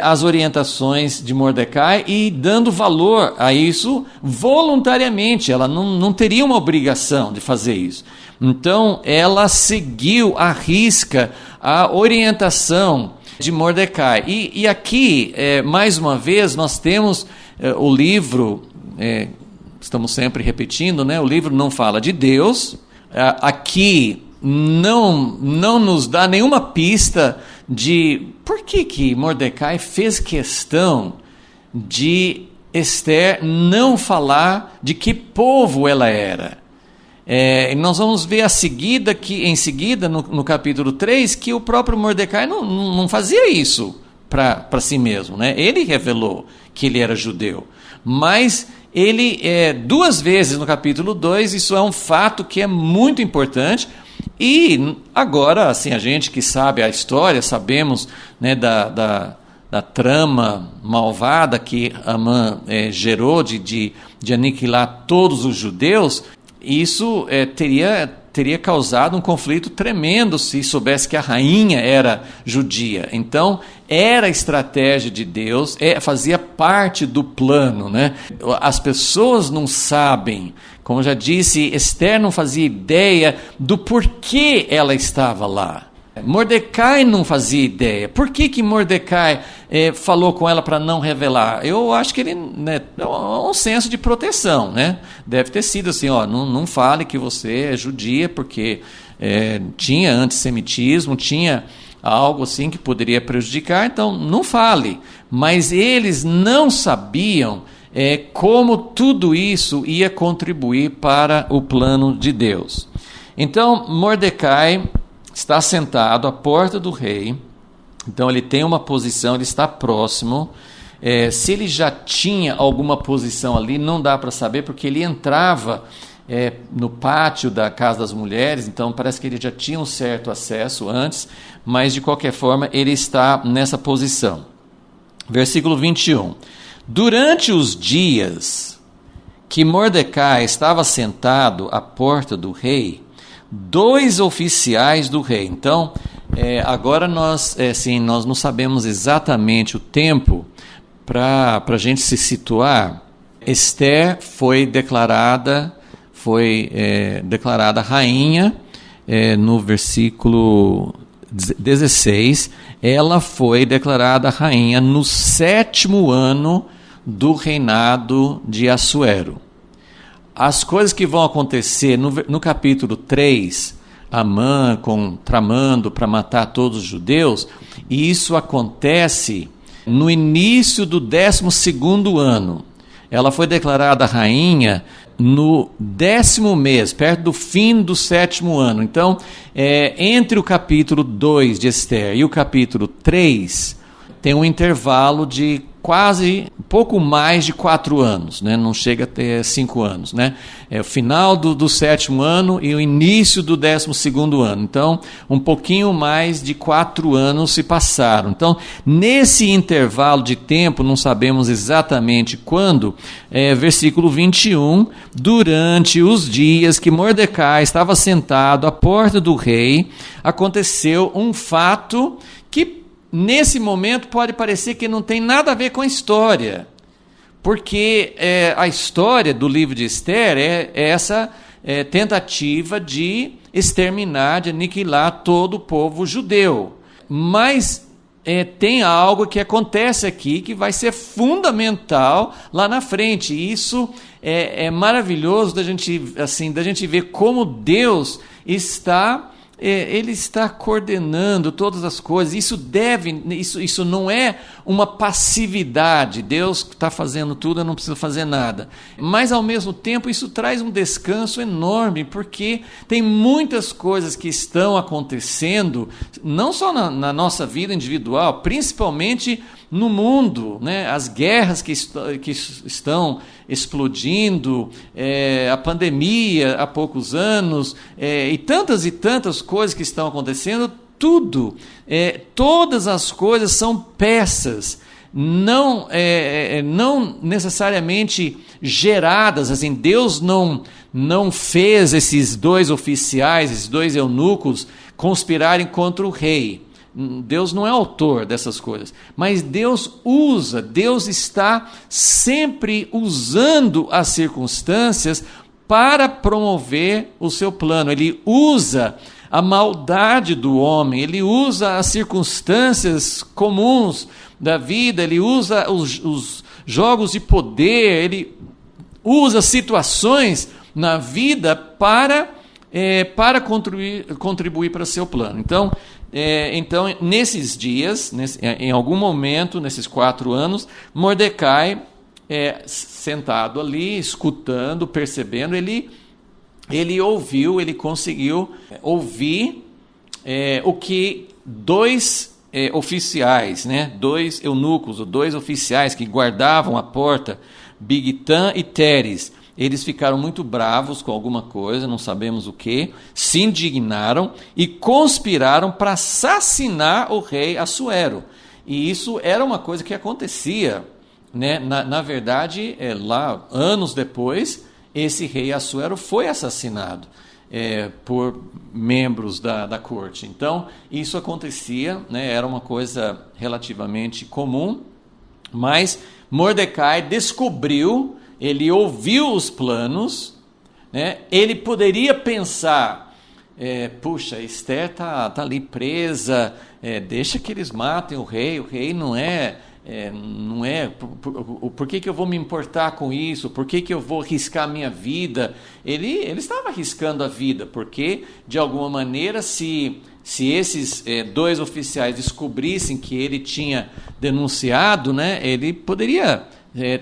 as orientações de Mordecai e dando valor a isso voluntariamente. Ela não teria uma obrigação de fazer isso. Então, ela seguiu à risca a orientação de Mordecai. E aqui, mais uma vez, nós temos o livro, estamos sempre repetindo, né? O livro não fala de Deus. Aqui não nos dá nenhuma pista de por que Mordecai fez questão de Esther não falar de que povo ela era. Nós vamos ver em seguida, no capítulo 3, que o próprio Mordecai não fazia isso para si mesmo, né? Ele revelou que ele era judeu, mas ele, duas vezes no capítulo 2, isso é um fato que é muito importante. E agora, assim, a gente que sabe a história, sabemos, né, da trama malvada que Amã gerou de aniquilar todos os judeus. Isso teria causado um conflito tremendo se soubesse que a rainha era judia. Então, era a estratégia de Deus, fazia parte do plano, né? As pessoas não sabem, como já disse, Esther não fazia ideia do porquê ela estava lá. Mordecai não fazia ideia. Por que Mordecai falou com ela para não revelar? Eu acho que ele, né, é um senso de proteção, né? Deve ter sido assim, não fale que você é judia, porque tinha antissemitismo, tinha algo assim que poderia prejudicar, então não fale. Mas eles não sabiam como tudo isso ia contribuir para o plano de Deus. Então, Mordecai está sentado à porta do rei, então ele tem uma posição, ele está próximo. Se ele já tinha alguma posição ali, não dá para saber, porque ele entrava no pátio da Casa das Mulheres, então parece que ele já tinha um certo acesso antes, mas de qualquer forma ele está nessa posição. Versículo 21. Durante os dias que Mordecai estava sentado à porta do rei, 2 oficiais do rei. Então, agora nós não sabemos exatamente o tempo para a gente se situar. Esther foi declarada rainha, no versículo 16, ela foi declarada rainha no 7º ano do reinado de Assuero. As coisas que vão acontecer no capítulo 3, Amã tramando para matar todos os judeus, e isso acontece no início do 12º ano. Ela foi declarada rainha no 10º mês, perto do fim do 7º ano. Então, entre o capítulo 2 de Esther e o capítulo 3, tem um intervalo de quase pouco mais de 4 anos, né? Não chega a ter 5 anos, né? É o final do 7º ano e o início do 12º ano. Então, um pouquinho mais de 4 anos se passaram. Então, nesse intervalo de tempo, não sabemos exatamente quando, versículo 21, durante os dias que Mordecai estava sentado à porta do rei, aconteceu um fato que nesse momento pode parecer que não tem nada a ver com a história, porque a história do livro de Esther é essa tentativa de exterminar, de aniquilar todo o povo judeu. Mas tem algo que acontece aqui que vai ser fundamental lá na frente. E isso é maravilhoso da gente ver como Deus está... Ele está coordenando todas as coisas. Isso não é uma passividade. Deus está fazendo tudo, eu não preciso fazer nada. Mas, ao mesmo tempo, isso traz um descanso enorme, porque tem muitas coisas que estão acontecendo, não só na nossa vida individual, principalmente no mundo, né? As guerras que estão explodindo, a pandemia há poucos anos, e tantas coisas que estão acontecendo, todas as coisas são peças, não necessariamente geradas, assim, Deus não fez esses 2 oficiais, esses 2 eunucos conspirarem contra o rei. Deus não é autor dessas coisas, mas Deus está sempre usando as circunstâncias para promover o seu plano. Ele usa a maldade do homem, ele usa as circunstâncias comuns da vida, ele usa os jogos de poder, ele usa situações na vida para contribuir para o seu plano. Então, nesses dias, em algum momento, nesses 4 anos, Mordecai, sentado ali, escutando, percebendo, ele conseguiu ouvir o que 2 oficiais, né, 2 eunucos, ou 2 oficiais que guardavam a porta, Bigtan e Teres, eles ficaram muito bravos com alguma coisa, não sabemos o que, se indignaram e conspiraram para assassinar o rei Assuero. E isso era uma coisa que acontecia, né? Na verdade, lá, anos depois, esse rei Assuero foi assassinado por membros da corte. Então, isso acontecia, né? Era uma coisa relativamente comum, mas Mordecai descobriu, ele ouviu os planos, né? Ele poderia pensar, puxa, Esther está ali presa, deixa que eles matem o rei não é, por que eu vou me importar com isso, por que eu vou arriscar a minha vida? Ele estava arriscando a vida, porque de alguma maneira se esses 2 oficiais descobrissem que ele tinha denunciado, né, ele poderia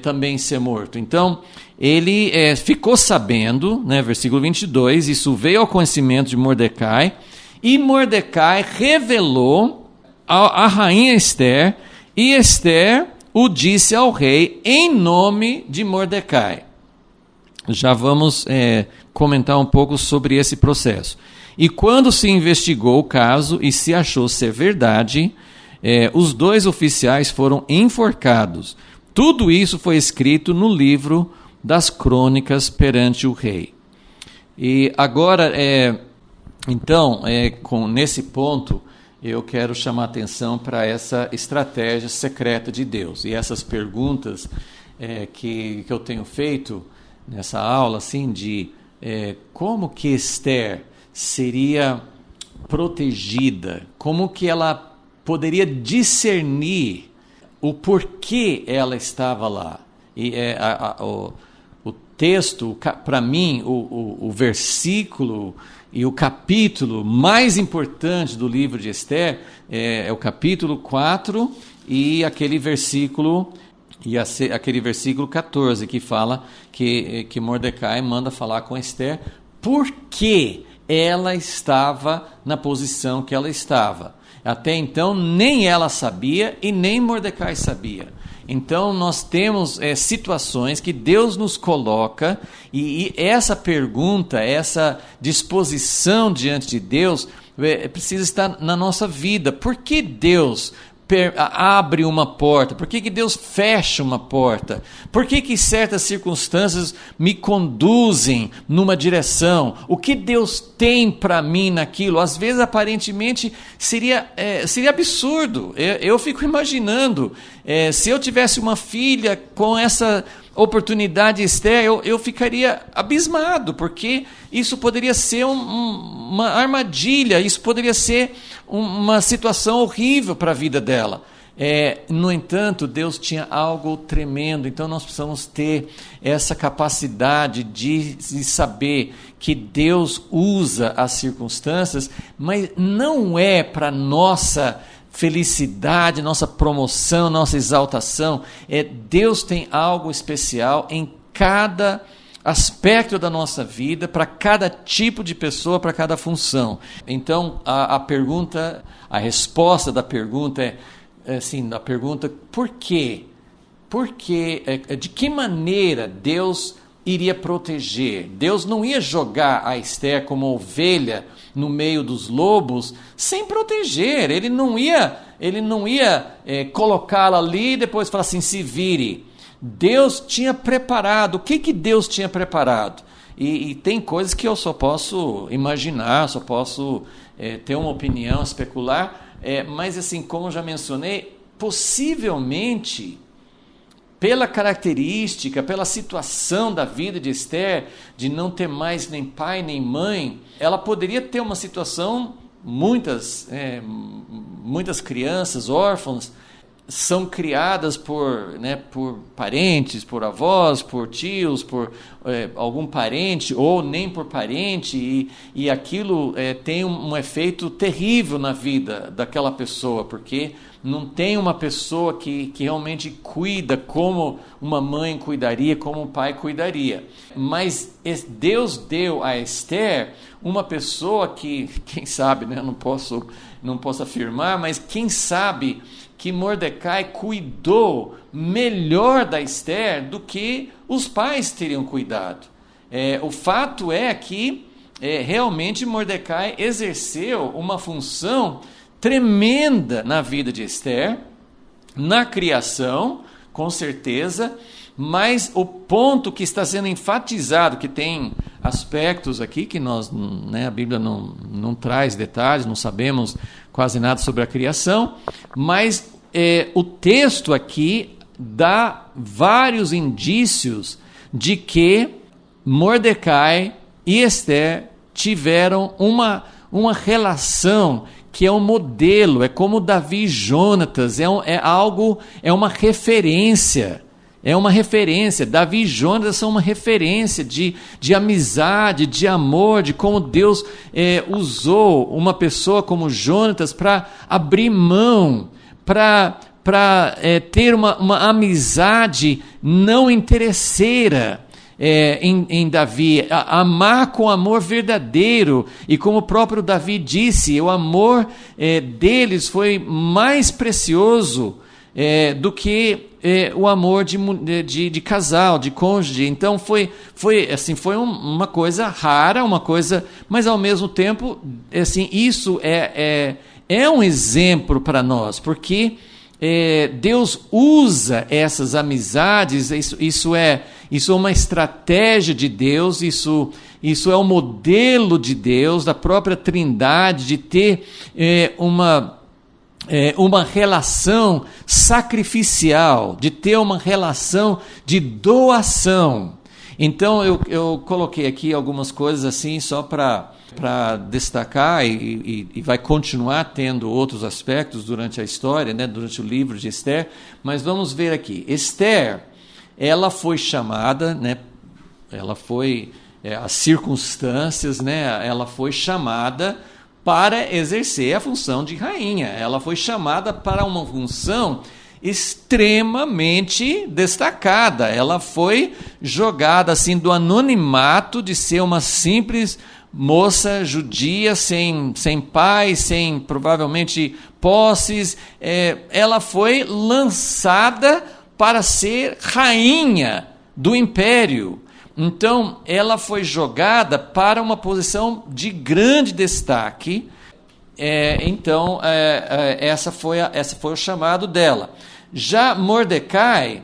também ser morto. Então, ele ficou sabendo, né, versículo 22, isso veio ao conhecimento de Mordecai, e Mordecai revelou a rainha Esther, e Esther o disse ao rei em nome de Mordecai. Já vamos comentar um pouco sobre esse processo. E quando se investigou o caso e se achou ser verdade, os 2 oficiais foram enforcados. Tudo isso foi escrito no livro das crônicas perante o rei. E agora, nesse ponto, eu quero chamar a atenção para essa estratégia secreta de Deus. E essas perguntas que eu tenho feito nessa aula, assim, de como que Esther seria protegida, como que ela poderia discernir o porquê ela estava lá. E o texto, para mim, o versículo e o capítulo mais importante do livro de Esther é o capítulo 4 e aquele versículo 14, que fala que Mordecai manda falar com Esther porque ela estava na posição que ela estava. Até então, nem ela sabia e nem Mordecai sabia. Então nós temos situações que Deus nos coloca, e essa pergunta, essa disposição diante de Deus precisa estar na nossa vida. Por que Deus abre uma porta? Por que Deus fecha uma porta? Por que certas circunstâncias me conduzem numa direção? O que Deus tem para mim naquilo? Às vezes, aparentemente, seria absurdo. Eu fico imaginando, se eu tivesse uma filha com essa oportunidade, Esther, eu ficaria abismado, porque isso poderia ser uma armadilha, isso poderia ser uma situação horrível para a vida dela. No entanto, Deus tinha algo tremendo, então nós precisamos ter essa capacidade de saber que Deus usa as circunstâncias, mas não é para nossa felicidade, nossa promoção, nossa exaltação. Deus tem algo especial em cada aspecto da nossa vida, para cada tipo de pessoa, para cada função. Então, a resposta da pergunta é assim, a pergunta, por quê? De que maneira Deus iria proteger? Deus não ia jogar a Esther como ovelha no meio dos lobos sem proteger. Ele não ia colocá-la ali e depois falar assim, se vire. Deus tinha preparado. O que Deus tinha preparado? E tem coisas que eu só posso imaginar, só posso ter uma opinião, especular, mas assim, como eu já mencionei, possivelmente, pela característica, pela situação da vida de Esther, de não ter mais nem pai nem mãe, ela poderia ter uma situação, muitas crianças órfãs são criadas por parentes, por avós, por tios, por algum parente, ou nem por parente, e aquilo tem um efeito terrível na vida daquela pessoa, porque não tem uma pessoa que realmente cuida como uma mãe cuidaria, como um pai cuidaria. Mas Deus deu a Esther uma pessoa que, quem sabe, não posso afirmar, mas quem sabe que Mordecai cuidou melhor da Esther do que os pais teriam cuidado. O fato é que realmente Mordecai exerceu uma função tremenda na vida de Esther, na criação, com certeza, mas o ponto que está sendo enfatizado, que tem aspectos aqui que a Bíblia não traz detalhes, não sabemos quase nada sobre a criação, mas o texto aqui dá vários indícios de que Mordecai e Esther tiveram uma relação que é um modelo, é como Davi e Jonatas, é uma referência. É uma referência. Davi e Jonatas são uma referência de amizade, de amor, de como Deus usou uma pessoa como Jonatas para abrir mão, para ter uma amizade não interesseira em Davi, amar com amor verdadeiro. E como o próprio Davi disse, o amor deles foi mais precioso do que o amor de casal, de cônjuge. Então foi uma coisa rara, uma coisa, mas ao mesmo tempo, assim, isso é um exemplo para nós, porque Deus usa essas amizades. Isso é uma estratégia de Deus, isso é um modelo de Deus, da própria Trindade, de ter uma relação sacrificial, de ter uma relação de doação. Então eu coloquei aqui algumas coisas assim só para destacar, e vai continuar tendo outros aspectos durante a história, durante o livro de Esther, mas vamos ver aqui. Esther, ela foi chamada, as circunstâncias, ela foi chamada para exercer a função de rainha. Ela foi chamada para uma função extremamente destacada. Ela foi jogada assim do anonimato de ser uma simples moça judia, sem pai, sem provavelmente posses. Ela foi lançada para ser rainha do império. Então, ela foi jogada para uma posição de grande destaque. Essa foi o chamado dela. Já Mordecai,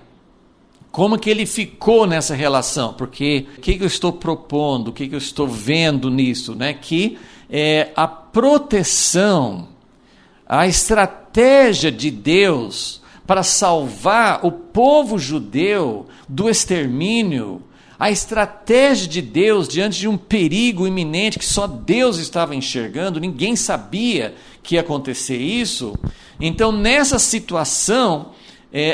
como que ele ficou nessa relação? Porque o que eu estou propondo, o que eu estou vendo nisso? Né? Que a proteção, a estratégia de Deus para salvar o povo judeu do extermínio, a estratégia de Deus diante de um perigo iminente que só Deus estava enxergando, ninguém sabia que ia acontecer isso. Então, nessa situação,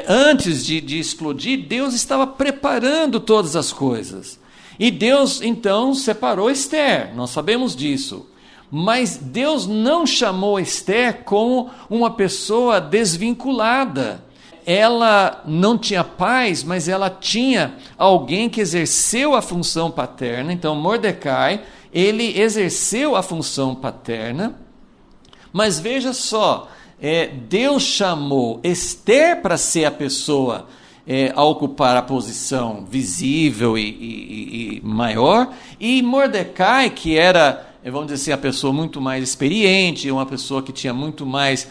antes de explodir, Deus estava preparando todas as coisas. E Deus, então, separou Esther, nós sabemos disso. Mas Deus não chamou Esther como uma pessoa desvinculada. Ela não tinha pais, mas ela tinha alguém que exerceu a função paterna. Então, Mordecai, ele exerceu a função paterna. Mas veja só, Deus chamou Esther para ser a pessoa a ocupar a posição visível e maior, e Mordecai, que era, vamos dizer assim, a pessoa muito mais experiente, uma pessoa que tinha muito mais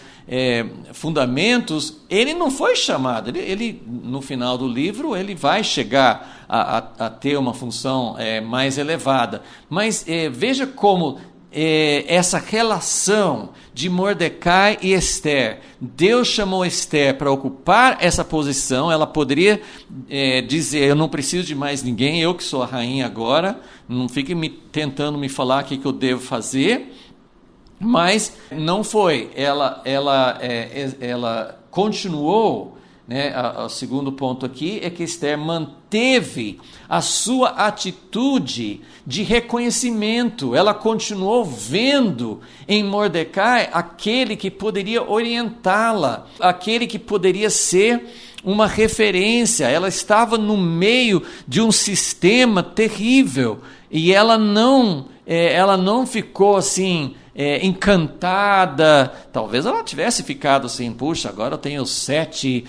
fundamentos, ele não foi chamado. Ele, no final do livro, ele vai chegar a ter uma função mais elevada. Mas veja como essa relação de Mordecai e Esther, Deus chamou Esther para ocupar essa posição. Ela poderia dizer, eu não preciso de mais ninguém, eu que sou a rainha agora, não fique tentando me falar o que eu devo fazer. Mas não foi, ela continuou, né? O segundo ponto aqui é que Esther manteve a sua atitude de reconhecimento. Ela continuou vendo em Mordecai aquele que poderia orientá-la, aquele que poderia ser uma referência. Ela estava no meio de um sistema terrível e ela não ficou assim encantada. Talvez ela tivesse ficado assim, puxa, agora eu tenho 7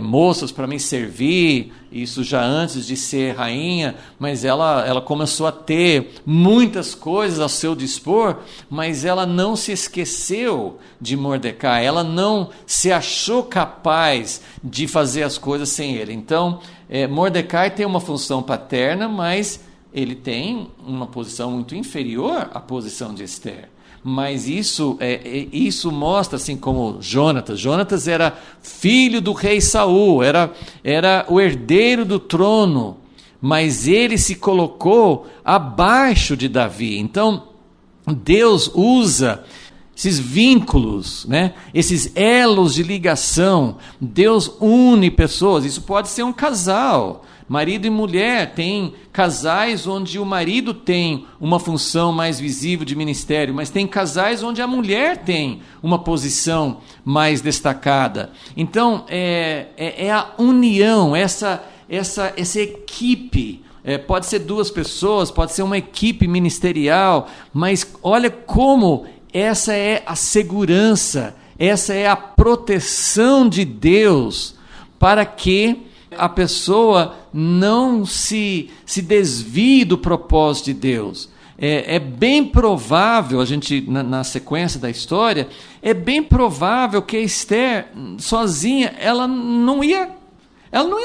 moças para me servir, isso já antes de ser rainha, mas ela começou a ter muitas coisas ao seu dispor, mas ela não se esqueceu de Mordecai, ela não se achou capaz de fazer as coisas sem ele. Então, Mordecai tem uma função paterna, mas ele tem uma posição muito inferior à posição de Esther. Mas isso mostra, assim como Jonatas era filho do rei Saul, era o herdeiro do trono, mas ele se colocou abaixo de Davi. Então, Deus usa esses vínculos, né? Esses elos de ligação. Deus une pessoas. Isso pode ser um casal, marido e mulher. Tem casais onde o marido tem uma função mais visível de ministério, mas tem casais onde a mulher tem uma posição mais destacada. Então, é a união, essa equipe. Pode ser 2 pessoas, pode ser uma equipe ministerial, mas olha como essa é a segurança, essa é a proteção de Deus para que a pessoa não se desvie do propósito de Deus. É bem provável, a gente na sequência da história, é bem provável que a Esther, sozinha, ela não ia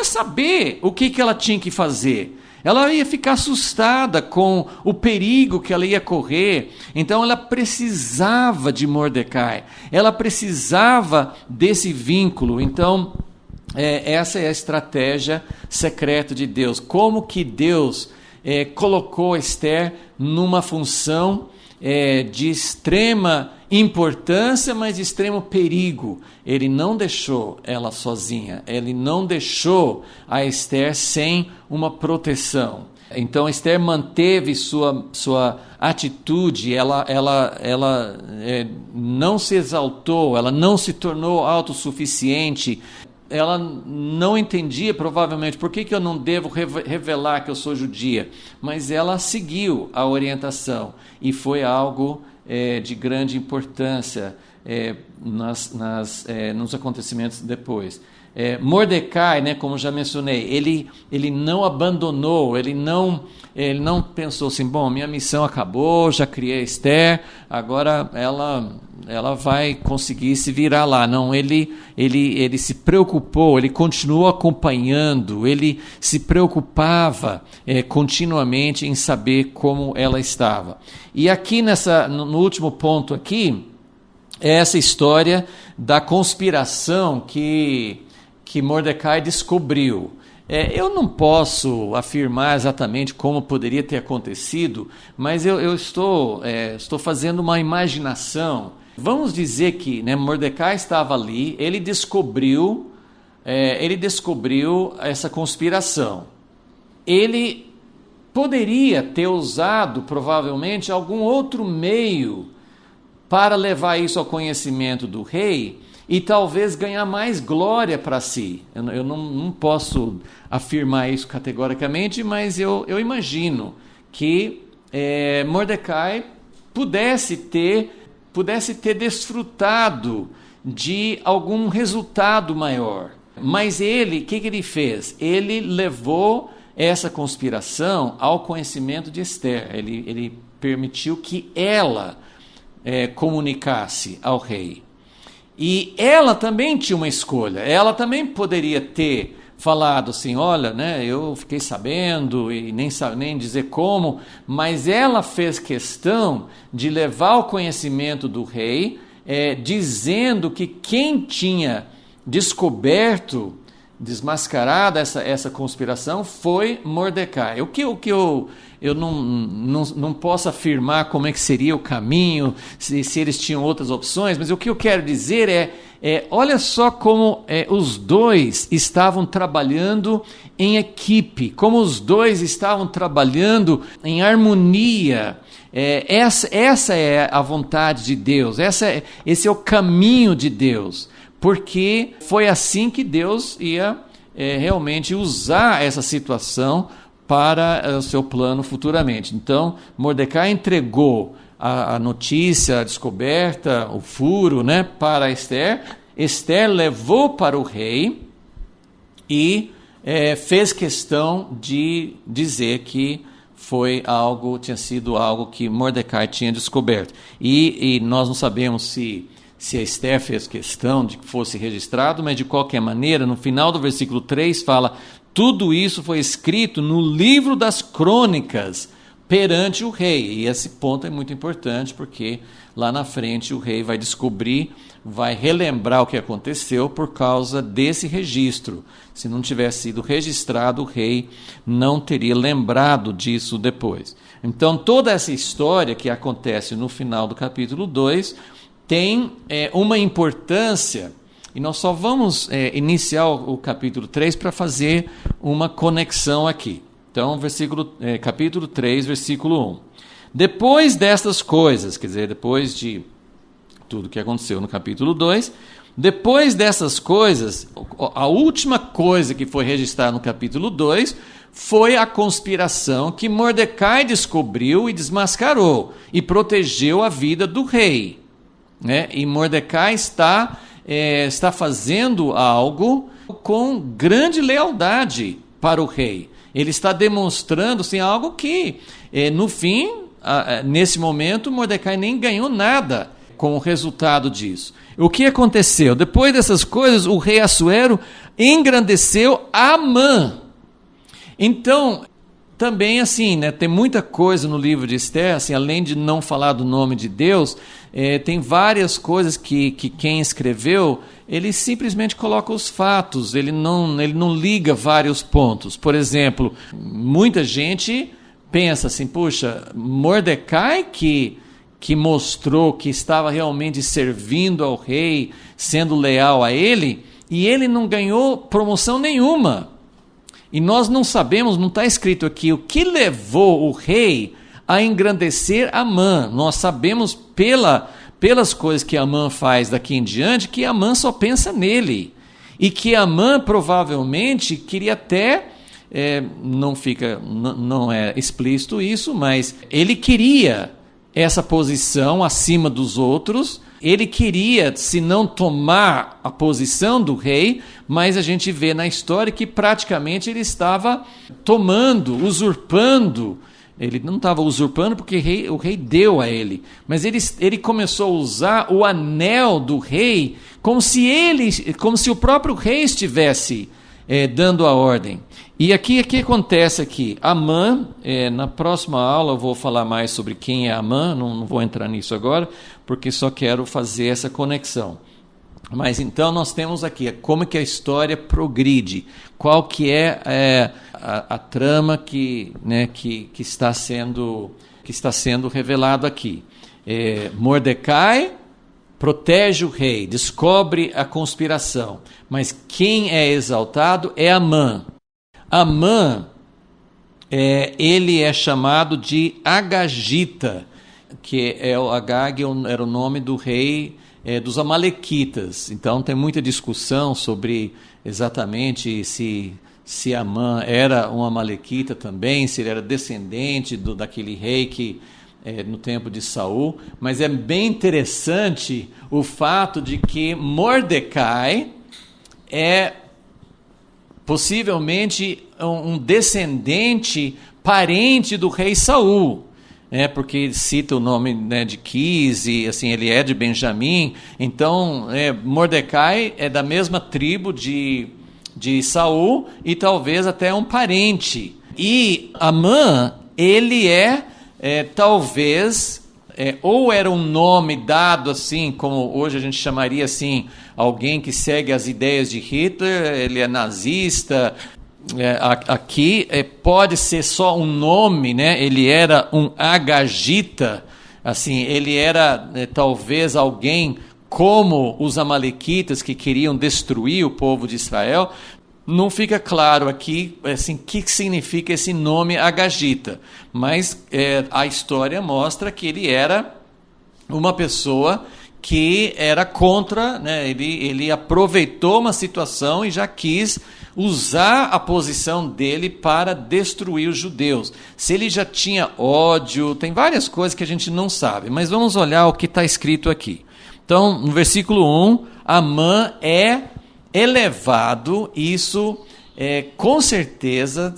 saber o que ela tinha que fazer. Ela ia ficar assustada com o perigo que ela ia correr. Então ela precisava de Mordecai, ela precisava desse vínculo. Então, essa é a estratégia secreta de Deus. Como que Deus colocou Esther numa função de extrema importância, mas de extremo perigo. Ele não deixou ela sozinha, ele não deixou a Esther sem uma proteção. Então Esther manteve sua atitude, ela não se exaltou, ela não se tornou autossuficiente. Ela não entendia, provavelmente, por que eu não devo revelar que eu sou judia, mas ela seguiu a orientação e foi algo de grande importância nos acontecimentos depois. Mordecai, né, como já mencionei, ele não abandonou, ele não pensou assim, bom, minha missão acabou, já criei Esther, agora ela vai conseguir se virar lá. Não, ele se preocupou, ele continuou acompanhando, ele se preocupava continuamente em saber como ela estava. E aqui no último ponto aqui, é essa história da conspiração que Mordecai descobriu. Eu não posso afirmar exatamente como poderia ter acontecido, mas eu estou fazendo uma imaginação. Vamos dizer que, né, Mordecai estava ali, ele descobriu essa conspiração. Ele poderia ter usado, provavelmente, algum outro meio para levar isso ao conhecimento do rei e talvez ganhar mais glória para si. Eu não posso afirmar isso categoricamente, mas eu imagino que Mordecai pudesse ter desfrutado de algum resultado maior. Mas o que ele fez? Ele levou essa conspiração ao conhecimento de Esther. Ele permitiu que ela comunicasse ao rei. E ela também tinha uma escolha. Ela também poderia ter falado assim, olha, né, eu fiquei sabendo e nem dizer como, mas ela fez questão de levar ao conhecimento do rei, dizendo que quem tinha desmascarado essa conspiração foi Mordecai. O que eu não posso afirmar como é que seria o caminho, se eles tinham outras opções, mas o que eu quero dizer olha só como os dois estavam trabalhando em equipe, como os dois estavam trabalhando em harmonia. Essa é a vontade de Deus, esse é o caminho de Deus, porque foi assim que Deus ia realmente usar essa situação para o seu plano futuramente. Então, Mordecai entregou a notícia, a descoberta, o furo, né, para Esther. Esther levou para o rei e fez questão de dizer que tinha sido algo que Mordecai tinha descoberto. E nós não sabemos se a Esther fez questão de que fosse registrado, mas de qualquer maneira, no final do versículo 3 fala: tudo isso foi escrito no livro das crônicas perante o rei. E esse ponto é muito importante, porque lá na frente o rei vai descobrir, vai relembrar o que aconteceu por causa desse registro. Se não tivesse sido registrado, o rei não teria lembrado disso depois. Então, toda essa história que acontece no final do capítulo 2 tem uma importância, e nós só vamos iniciar o capítulo 3 para fazer uma conexão aqui. Então, capítulo 3, versículo 1. Depois destas coisas, quer dizer, depois de tudo que aconteceu no capítulo 2, depois dessas coisas, a última coisa que foi registrada no capítulo 2 foi a conspiração que Mordecai descobriu e desmascarou e protegeu a vida do rei. E Mordecai está fazendo algo com grande lealdade para o rei. Ele está demonstrando assim, algo que, no fim, nesse momento, Mordecai nem ganhou nada com o resultado disso. O que aconteceu? Depois dessas coisas, o rei Assuero engrandeceu Amã. Então, também assim, né, tem muita coisa no livro de Esther, assim, além de não falar do nome de Deus, tem várias coisas que quem escreveu, ele simplesmente coloca os fatos, ele não liga vários pontos. Por exemplo, muita gente pensa assim, puxa, Mordecai que mostrou que estava realmente servindo ao rei, sendo leal a ele, e ele não ganhou promoção nenhuma. E nós não sabemos, não está escrito aqui, o que levou o rei a engrandecer Amã. Nós sabemos pelas coisas que Amã faz daqui em diante, que Amã só pensa nele. E que Amã provavelmente queria até, não é explícito isso, mas ele queria essa posição acima dos outros, ele queria, se não tomar a posição do rei, mas a gente vê na história que praticamente ele estava tomando, usurpando. Ele não estava usurpando porque o rei deu a ele, mas ele começou a usar o anel do rei como se o próprio rei estivesse dando a ordem. E aqui, o que acontece aqui? Amã, na próxima aula eu vou falar mais sobre quem é Amã, não vou entrar nisso agora, porque só quero fazer essa conexão. Mas então nós temos aqui como que a história progride, qual que é a trama que está sendo revelado aqui. Mordecai protege o rei, descobre a conspiração, mas quem é exaltado é Amã. Amã, ele é chamado de Agagita, que o Agag era o nome do rei dos Amalequitas. Então tem muita discussão sobre exatamente se Amã era um Amalequita também, se ele era descendente daquele rei que no tempo de Saul. Mas é bem interessante o fato de que Mordecai é possivelmente um descendente, parente do rei Saul. Porque ele cita o nome de Quis, e assim, ele é de Benjamim. Então, Mordecai é da mesma tribo de Saul e talvez até um parente. E Amã, ele talvez, ou era um nome dado assim, como hoje a gente chamaria assim, alguém que segue as ideias de Hitler, ele é nazista. Aqui pode ser só um nome, né? Ele era um Agagita, assim, ele era talvez alguém como os Amalequitas que queriam destruir o povo de Israel. Não fica claro aqui assim, o que significa esse nome Agagita, mas a história mostra que ele era uma pessoa que era contra, né? Ele aproveitou uma situação e já quis usar a posição dele para destruir os judeus. Se ele já tinha ódio, tem várias coisas que a gente não sabe, mas vamos olhar o que está escrito aqui. Então, no versículo 1, Amã é elevado, isso com certeza,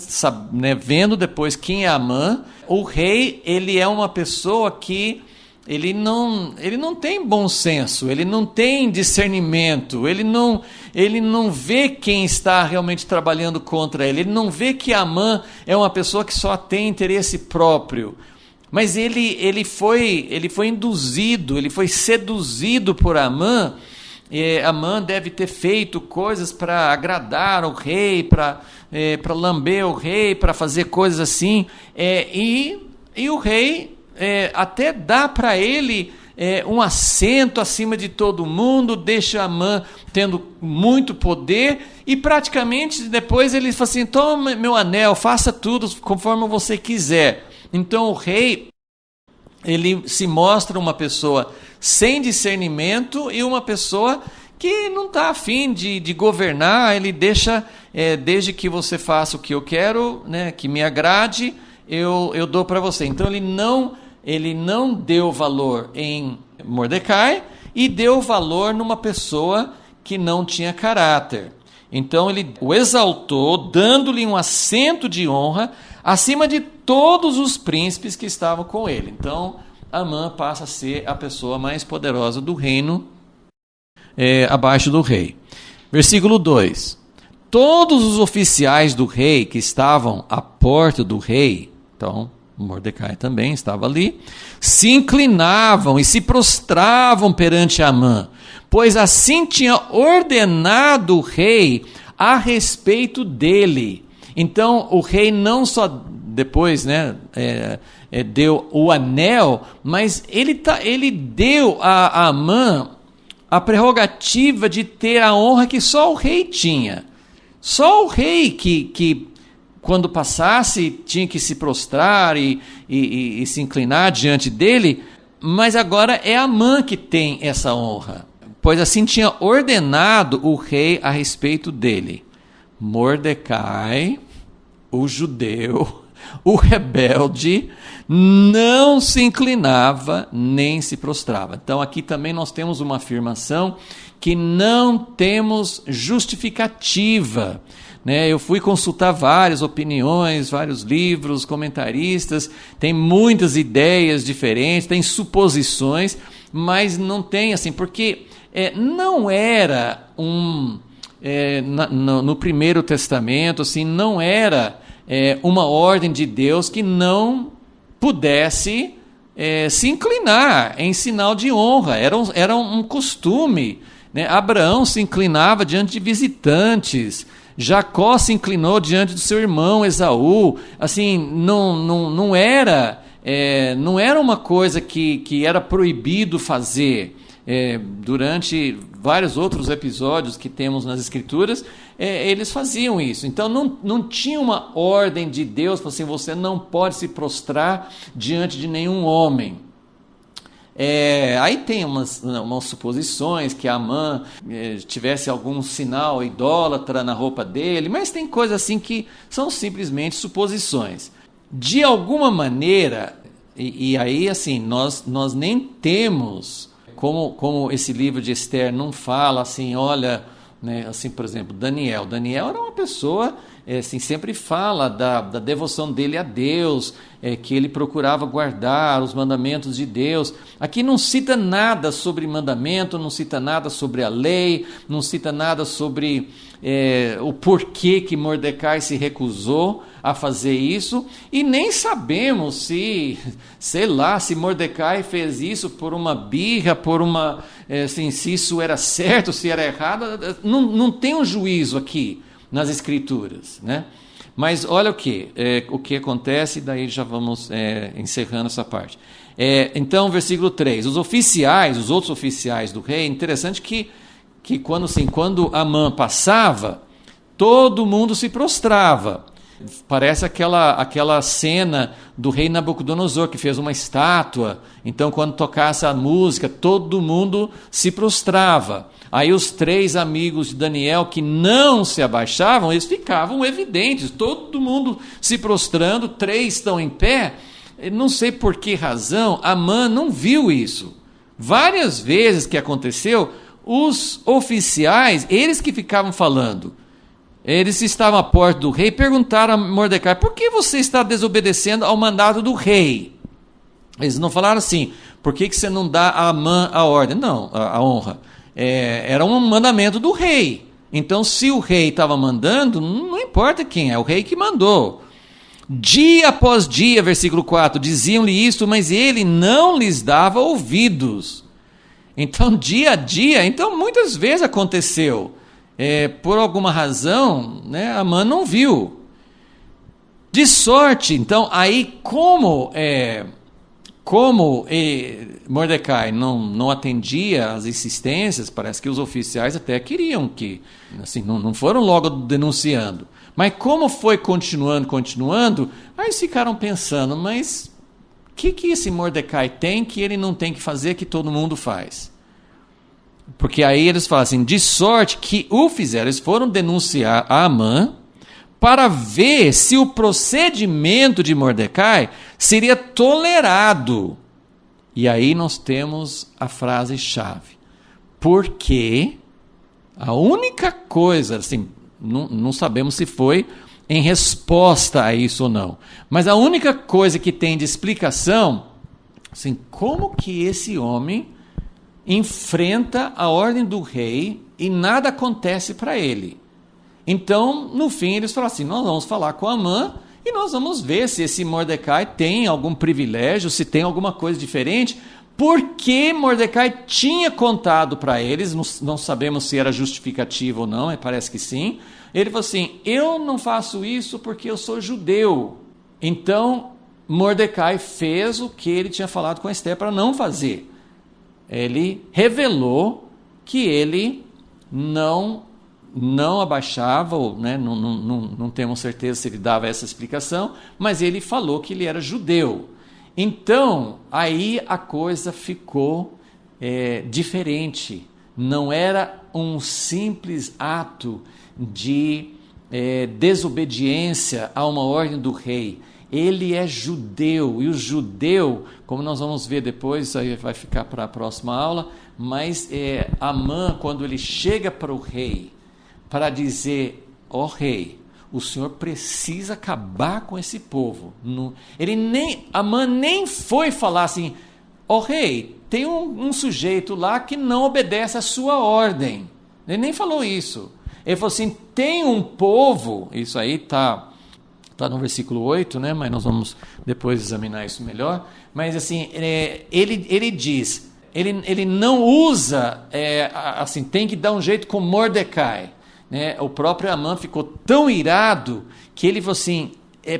vendo depois quem é Amã, o rei, ele é uma pessoa que ele não tem bom senso, ele não tem discernimento, ele não vê quem está realmente trabalhando contra ele não vê que Amã é uma pessoa que só tem interesse próprio, mas ele foi induzido, ele foi seduzido por Amã. Amã deve ter feito coisas para agradar o rei, para lamber o rei, para fazer coisas assim, e o rei até dá para ele um assento acima de todo mundo, deixa Amã tendo muito poder, e praticamente depois ele fala assim: toma meu anel, faça tudo conforme você quiser. Então o rei, ele se mostra uma pessoa sem discernimento e uma pessoa que não está afim de governar. Ele deixa, desde que você faça o que eu quero, né, que me agrade, eu dou para você. Então ele não deu valor em Mordecai e deu valor numa pessoa que não tinha caráter. Então ele o exaltou, dando-lhe um assento de honra acima de todos os príncipes que estavam com ele. Então Amã passa a ser a pessoa mais poderosa do reino, abaixo do rei. Versículo 2. Todos os oficiais do rei que estavam à porta do rei, então Mordecai também estava ali, se inclinavam e se prostravam perante Amã, pois assim tinha ordenado o rei a respeito dele. Então o rei não só depois, deu o anel, mas ele deu a Amã a prerrogativa de ter a honra que só o rei tinha. Só o rei que quando passasse tinha que se prostrar e se inclinar diante dele, mas agora é Amã que tem essa honra, pois assim tinha ordenado o rei a respeito dele. Mordecai, o judeu, o rebelde não se inclinava nem se prostrava. Então aqui também nós temos uma afirmação que não temos justificativa. Eu fui consultar várias opiniões, vários livros, comentaristas, tem muitas ideias diferentes, tem suposições, mas não tem assim, porque não era no Primeiro Testamento, assim, não era uma ordem de Deus que não pudesse se inclinar em sinal de honra, era um costume. Abraão se inclinava diante de visitantes, Jacó se inclinou diante do seu irmão Esaú, assim, não era uma coisa que era proibido fazer. Durante vários outros episódios que temos nas Escrituras, eles faziam isso. Então não tinha uma ordem de Deus, assim, você não pode se prostrar diante de nenhum homem. Aí tem umas suposições que Amã tivesse algum sinal idólatra na roupa dele, mas tem coisas assim que são simplesmente suposições. De alguma maneira, e aí assim, nós nem temos, como esse livro de Esther não fala assim, olha, assim, por exemplo, Daniel era uma pessoa, assim, sempre fala da devoção dele a Deus, que ele procurava guardar os mandamentos de Deus. Aqui não cita nada sobre mandamento, não cita nada sobre a lei, não cita nada sobre o porquê que Mordecai se recusou a fazer isso, e nem sabemos se Mordecai fez isso por uma birra, assim, se isso era certo, se era errado. Não tem um juízo aqui nas Escrituras, Mas olha o que acontece, daí já vamos encerrando essa parte. Então, versículo 3, os outros oficiais do rei, interessante que quando Amã passava, todo mundo se prostrava. Parece aquela cena do rei Nabucodonosor, que fez uma estátua. Então, quando tocasse a música, todo mundo se prostrava. Aí os 3 amigos de Daniel que não se abaixavam, eles ficavam evidentes, todo mundo se prostrando, 3 estão em pé. Não sei por que razão, Amã não viu isso. Várias vezes que aconteceu, os oficiais, eles que ficavam falando, eles estavam à porta do rei, perguntaram a Mordecai, por que você está desobedecendo ao mandato do rei? Eles não falaram assim, por que você não dá a Amã a ordem? Não, a honra. Era um mandamento do rei. Então, se o rei estava mandando, não importa quem é, o rei que mandou. Dia após dia, versículo 4, diziam-lhe isto, mas ele não lhes dava ouvidos. Então, dia a dia, muitas vezes aconteceu. Por alguma razão, Amã não viu. De sorte, então, aí como Mordecai não atendia às insistências, parece que os oficiais até queriam que, assim, não foram logo denunciando. Mas como foi continuando, aí eles ficaram pensando, mas o que esse Mordecai tem que ele não tem que fazer, que todo mundo faz? Porque aí eles falam assim, de sorte que o fizeram, eles foram denunciar a Amã para ver se o procedimento de Mordecai seria tolerado. E aí nós temos a frase-chave. Porque a única coisa, assim, não sabemos se foi em resposta a isso ou não, mas a única coisa que tem de explicação, assim, como que esse homem enfrenta a ordem do rei e nada acontece para ele. Então, no fim, eles falam assim, nós vamos falar com Amã e nós vamos ver se esse Mordecai tem algum privilégio, se tem alguma coisa diferente, porque Mordecai tinha contado para eles, não sabemos se era justificativo ou não, parece que sim. Ele falou assim, eu não faço isso porque eu sou judeu. Então, Mordecai fez o que ele tinha falado com Esther para não fazer. Ele revelou que ele não abaixava, ou, não temos certeza se ele dava essa explicação, mas ele falou que ele era judeu. Então, aí a coisa ficou diferente. Não era um simples ato de desobediência a uma ordem do rei. ele é judeu, e o judeu, como nós vamos ver depois, isso aí vai ficar para a próxima aula, mas Amã, quando ele chega para o rei, para dizer, rei, o senhor precisa acabar com esse povo. Amã nem foi falar assim, rei, tem um sujeito lá que não obedece a sua ordem. Ele nem falou isso. Ele falou assim, tem um povo, isso aí está no versículo 8, né? Mas nós vamos depois examinar isso melhor. Mas assim, ele diz, ele não usa, assim, tem que dar um jeito com Mordecai. Né? O próprio Amã ficou tão irado que ele falou assim,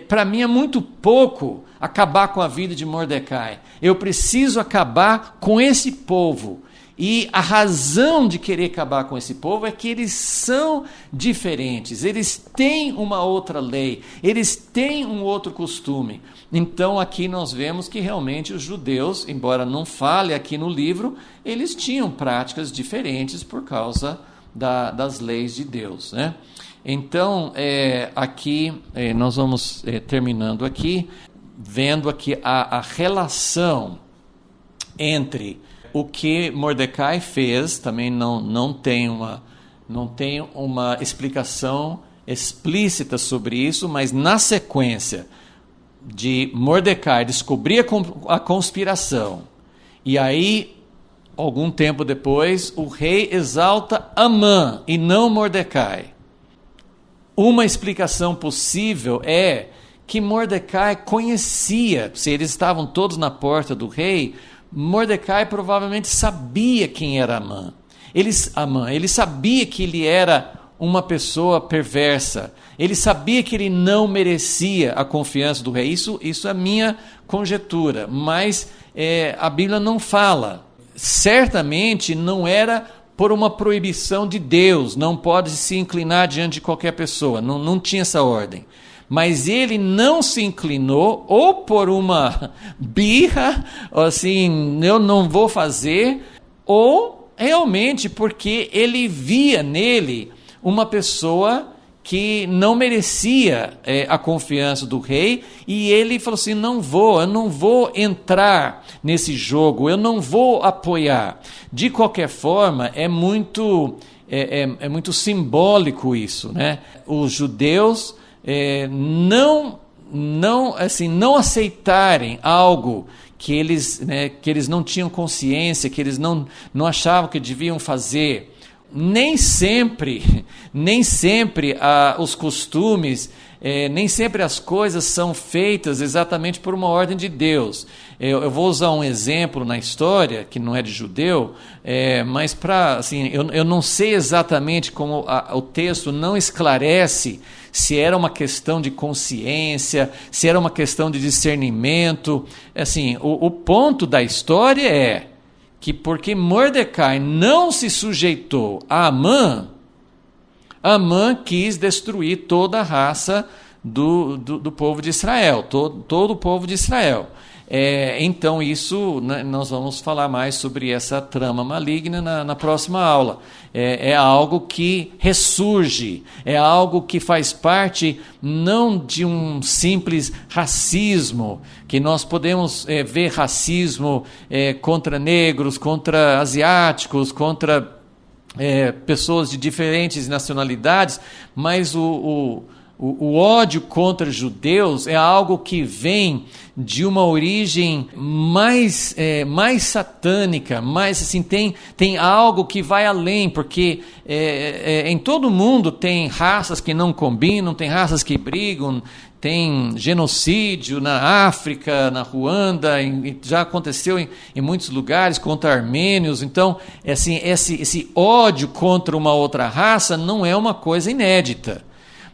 para mim é muito pouco acabar com a vida de Mordecai. Eu preciso acabar com esse povo. E a razão de querer acabar com esse povo é que eles são diferentes, eles têm uma outra lei, eles têm um outro costume. Então aqui nós vemos que realmente os judeus, embora não fale aqui no livro, eles tinham práticas diferentes por causa das leis de Deus, né? Então, aqui nós vamos terminando aqui, vendo aqui a relação entre o que Mordecai fez. Também não tem uma explicação explícita sobre isso, mas na sequência de Mordecai descobrir a conspiração, e aí algum tempo depois, o rei exalta Amã e não Mordecai. Uma explicação possível é que Mordecai conhecia, se eles estavam todos na porta do rei, Mordecai provavelmente sabia quem era Amã. Ele sabia que ele era uma pessoa perversa. Ele sabia que ele não merecia a confiança do rei. Isso é minha conjectura, mas a Bíblia não fala. Certamente não era por uma proibição de Deus, não pode se inclinar diante de qualquer pessoa, não tinha essa ordem. Mas ele não se inclinou, ou por uma birra, assim, eu não vou fazer, ou realmente porque ele via nele uma pessoa que não merecia a confiança do rei, e ele falou assim, eu não vou entrar nesse jogo, eu não vou apoiar. De qualquer forma, é muito simbólico isso, né? Os judeus não aceitarem algo que eles não tinham consciência, que eles não achavam que deviam fazer. Nem sempre os costumes, nem sempre as coisas são feitas exatamente por uma ordem de Deus. Eu vou usar um exemplo na história, que não é de judeu, mas eu não sei exatamente como o texto não esclarece se era uma questão de consciência, se era uma questão de discernimento. Assim, o ponto da história é que porque Mordecai não se sujeitou a Amã, Amã quis destruir toda a raça do povo de Israel, todo o povo de Israel. Então isso, né, nós vamos falar mais sobre essa trama maligna na próxima aula. É algo que ressurge, é algo que faz parte não de um simples racismo, que nós podemos ver racismo contra negros, contra asiáticos, contra pessoas de diferentes nacionalidades, mas o ódio contra judeus é algo que vem de uma origem mais satânica, mais assim, tem algo que vai além, porque em todo mundo tem raças que não combinam, tem raças que brigam, tem genocídio na África, na Ruanda, já aconteceu em muitos lugares contra armênios. Então, assim, esse ódio contra uma outra raça não é uma coisa inédita.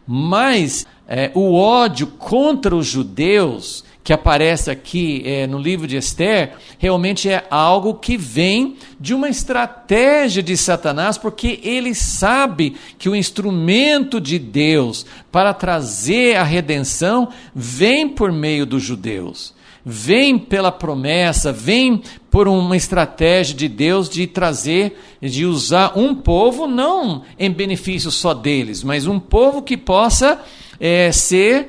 Mas o ódio contra os judeus, que aparece aqui no livro de Esther, realmente é algo que vem de uma estratégia de Satanás, porque ele sabe que o instrumento de Deus para trazer a redenção vem por meio dos judeus. Vem pela promessa, vem por uma estratégia de Deus de trazer, de usar um povo, não em benefício só deles, mas um povo que possa ser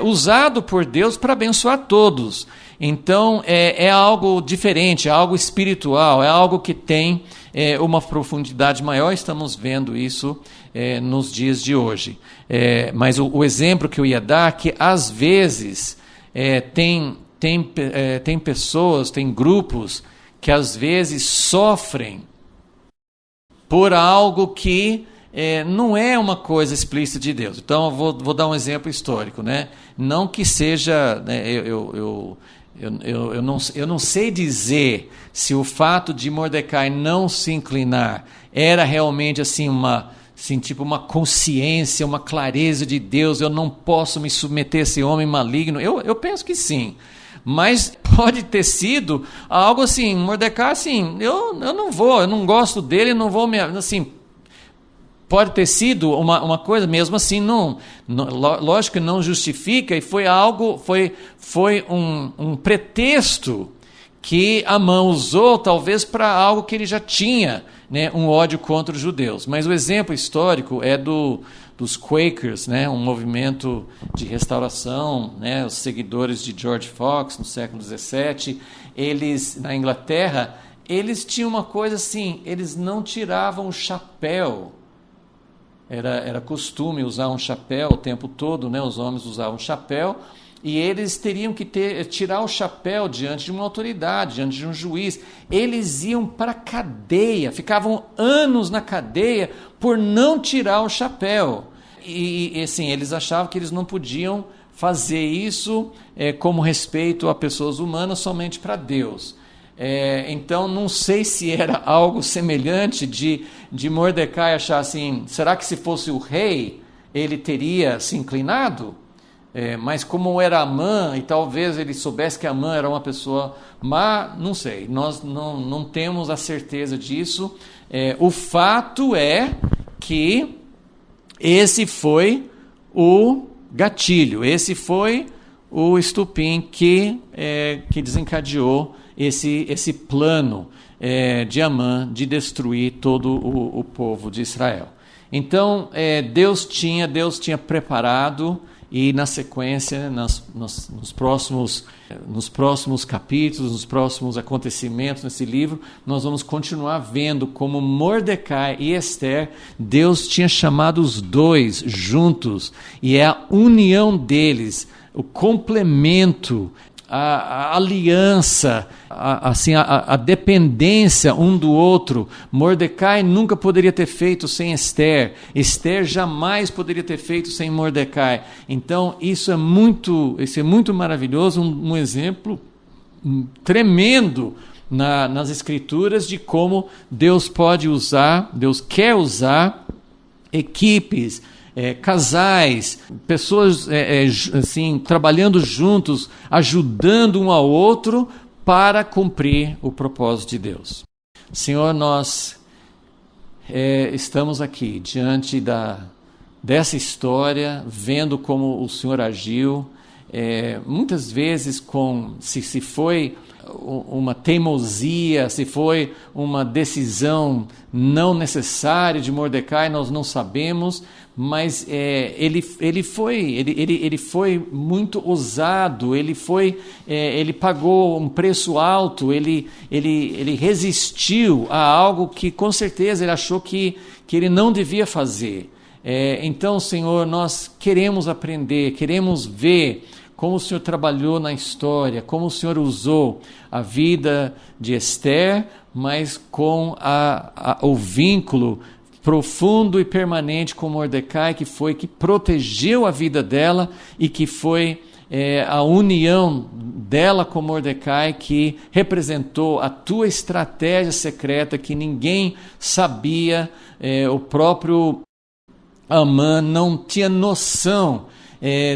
usado por Deus para abençoar todos. Então, é algo diferente, é algo espiritual, é algo que tem uma profundidade maior. Estamos vendo isso nos dias de hoje. Mas o exemplo que eu ia dar é que, às vezes, tem pessoas, tem grupos que, às vezes, sofrem por algo que não é uma coisa explícita de Deus. Então, eu vou dar um exemplo histórico, né? Não que seja... Eu não sei dizer se o fato de Mordecai não se inclinar era realmente assim tipo uma consciência, uma clareza de Deus. Eu não posso me submeter a esse homem maligno. Eu penso que sim. Mas pode ter sido algo assim, Mordecai, assim, eu não gosto dele, não vou me... Assim, pode ter sido uma coisa, mesmo assim, lógico que não justifica, e foi um pretexto que Amã usou, talvez, para algo que ele já tinha, né, um ódio contra os judeus. Mas o exemplo histórico é dos Quakers, né, um movimento de restauração, né, os seguidores de George Fox no século XVII. Eles, na Inglaterra, eles tinham uma coisa assim, eles não tiravam o chapéu. Era costume usar um chapéu o tempo todo, né? Os homens usavam chapéu, e eles teriam que tirar o chapéu diante de uma autoridade, diante de um juiz. Eles iam para a cadeia, ficavam anos na cadeia por não tirar o chapéu. E assim, eles achavam que eles não podiam fazer isso como respeito a pessoas humanas, somente para Deus. Então, não sei se era algo semelhante de Mordecai achar assim, será que se fosse o rei, ele teria se inclinado? Mas como era Amã, e talvez ele soubesse que Amã era uma pessoa má, não sei, nós não temos a certeza disso. O fato é que esse foi o gatilho, esse foi o estupim que desencadeou esse plano de Amã de destruir todo o povo de Israel. Então, Deus tinha preparado, e na sequência, nos próximos capítulos, nos próximos acontecimentos nesse livro, nós vamos continuar vendo como Mordecai e Esther, Deus tinha chamado os dois juntos, e é a união deles, o complemento, a aliança, a dependência um do outro. Mordecai nunca poderia ter feito sem Esther. Esther jamais poderia ter feito sem Mordecai. Então, isso é muito maravilhoso, um exemplo tremendo nas Escrituras de como Deus Deus quer usar equipes, casais, pessoas assim, trabalhando juntos, ajudando um ao outro para cumprir o propósito de Deus. Senhor, nós estamos aqui diante dessa história, vendo como o Senhor agiu, muitas vezes se foi uma teimosia, se foi uma decisão não necessária de Mordecai, nós não sabemos, mas ele foi muito ousado, ele pagou um preço alto, ele resistiu a algo que com certeza ele achou que ele não devia fazer. Então, Senhor, nós queremos aprender, queremos ver como o Senhor trabalhou na história, como o Senhor usou a vida de Esther, mas com o vínculo profundo e permanente com Mordecai, que protegeu a vida dela, e que foi a união dela com Mordecai que representou a tua estratégia secreta que ninguém sabia. O próprio Amã não tinha noção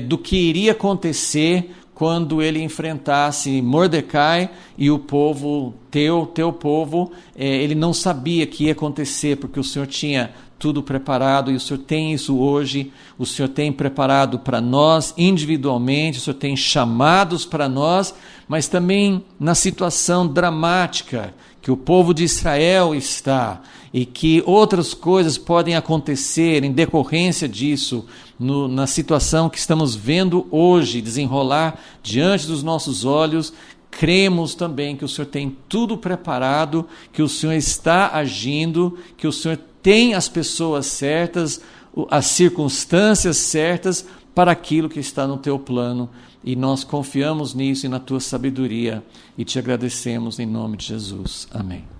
do que iria acontecer quando ele enfrentasse Mordecai e o povo, teu povo. Ele não sabia que ia acontecer, porque o Senhor tinha tudo preparado, e o Senhor tem isso hoje, o Senhor tem preparado para nós individualmente, o Senhor tem chamados para nós, mas também na situação dramática que o povo de Israel está, e que outras coisas podem acontecer em decorrência disso, na situação que estamos vendo hoje desenrolar diante dos nossos olhos. Cremos também que o Senhor tem tudo preparado, que o Senhor está agindo, que o Senhor tem as pessoas certas, as circunstâncias certas para aquilo que está no teu plano. E nós confiamos nisso e na tua sabedoria e te agradecemos em nome de Jesus. Amém.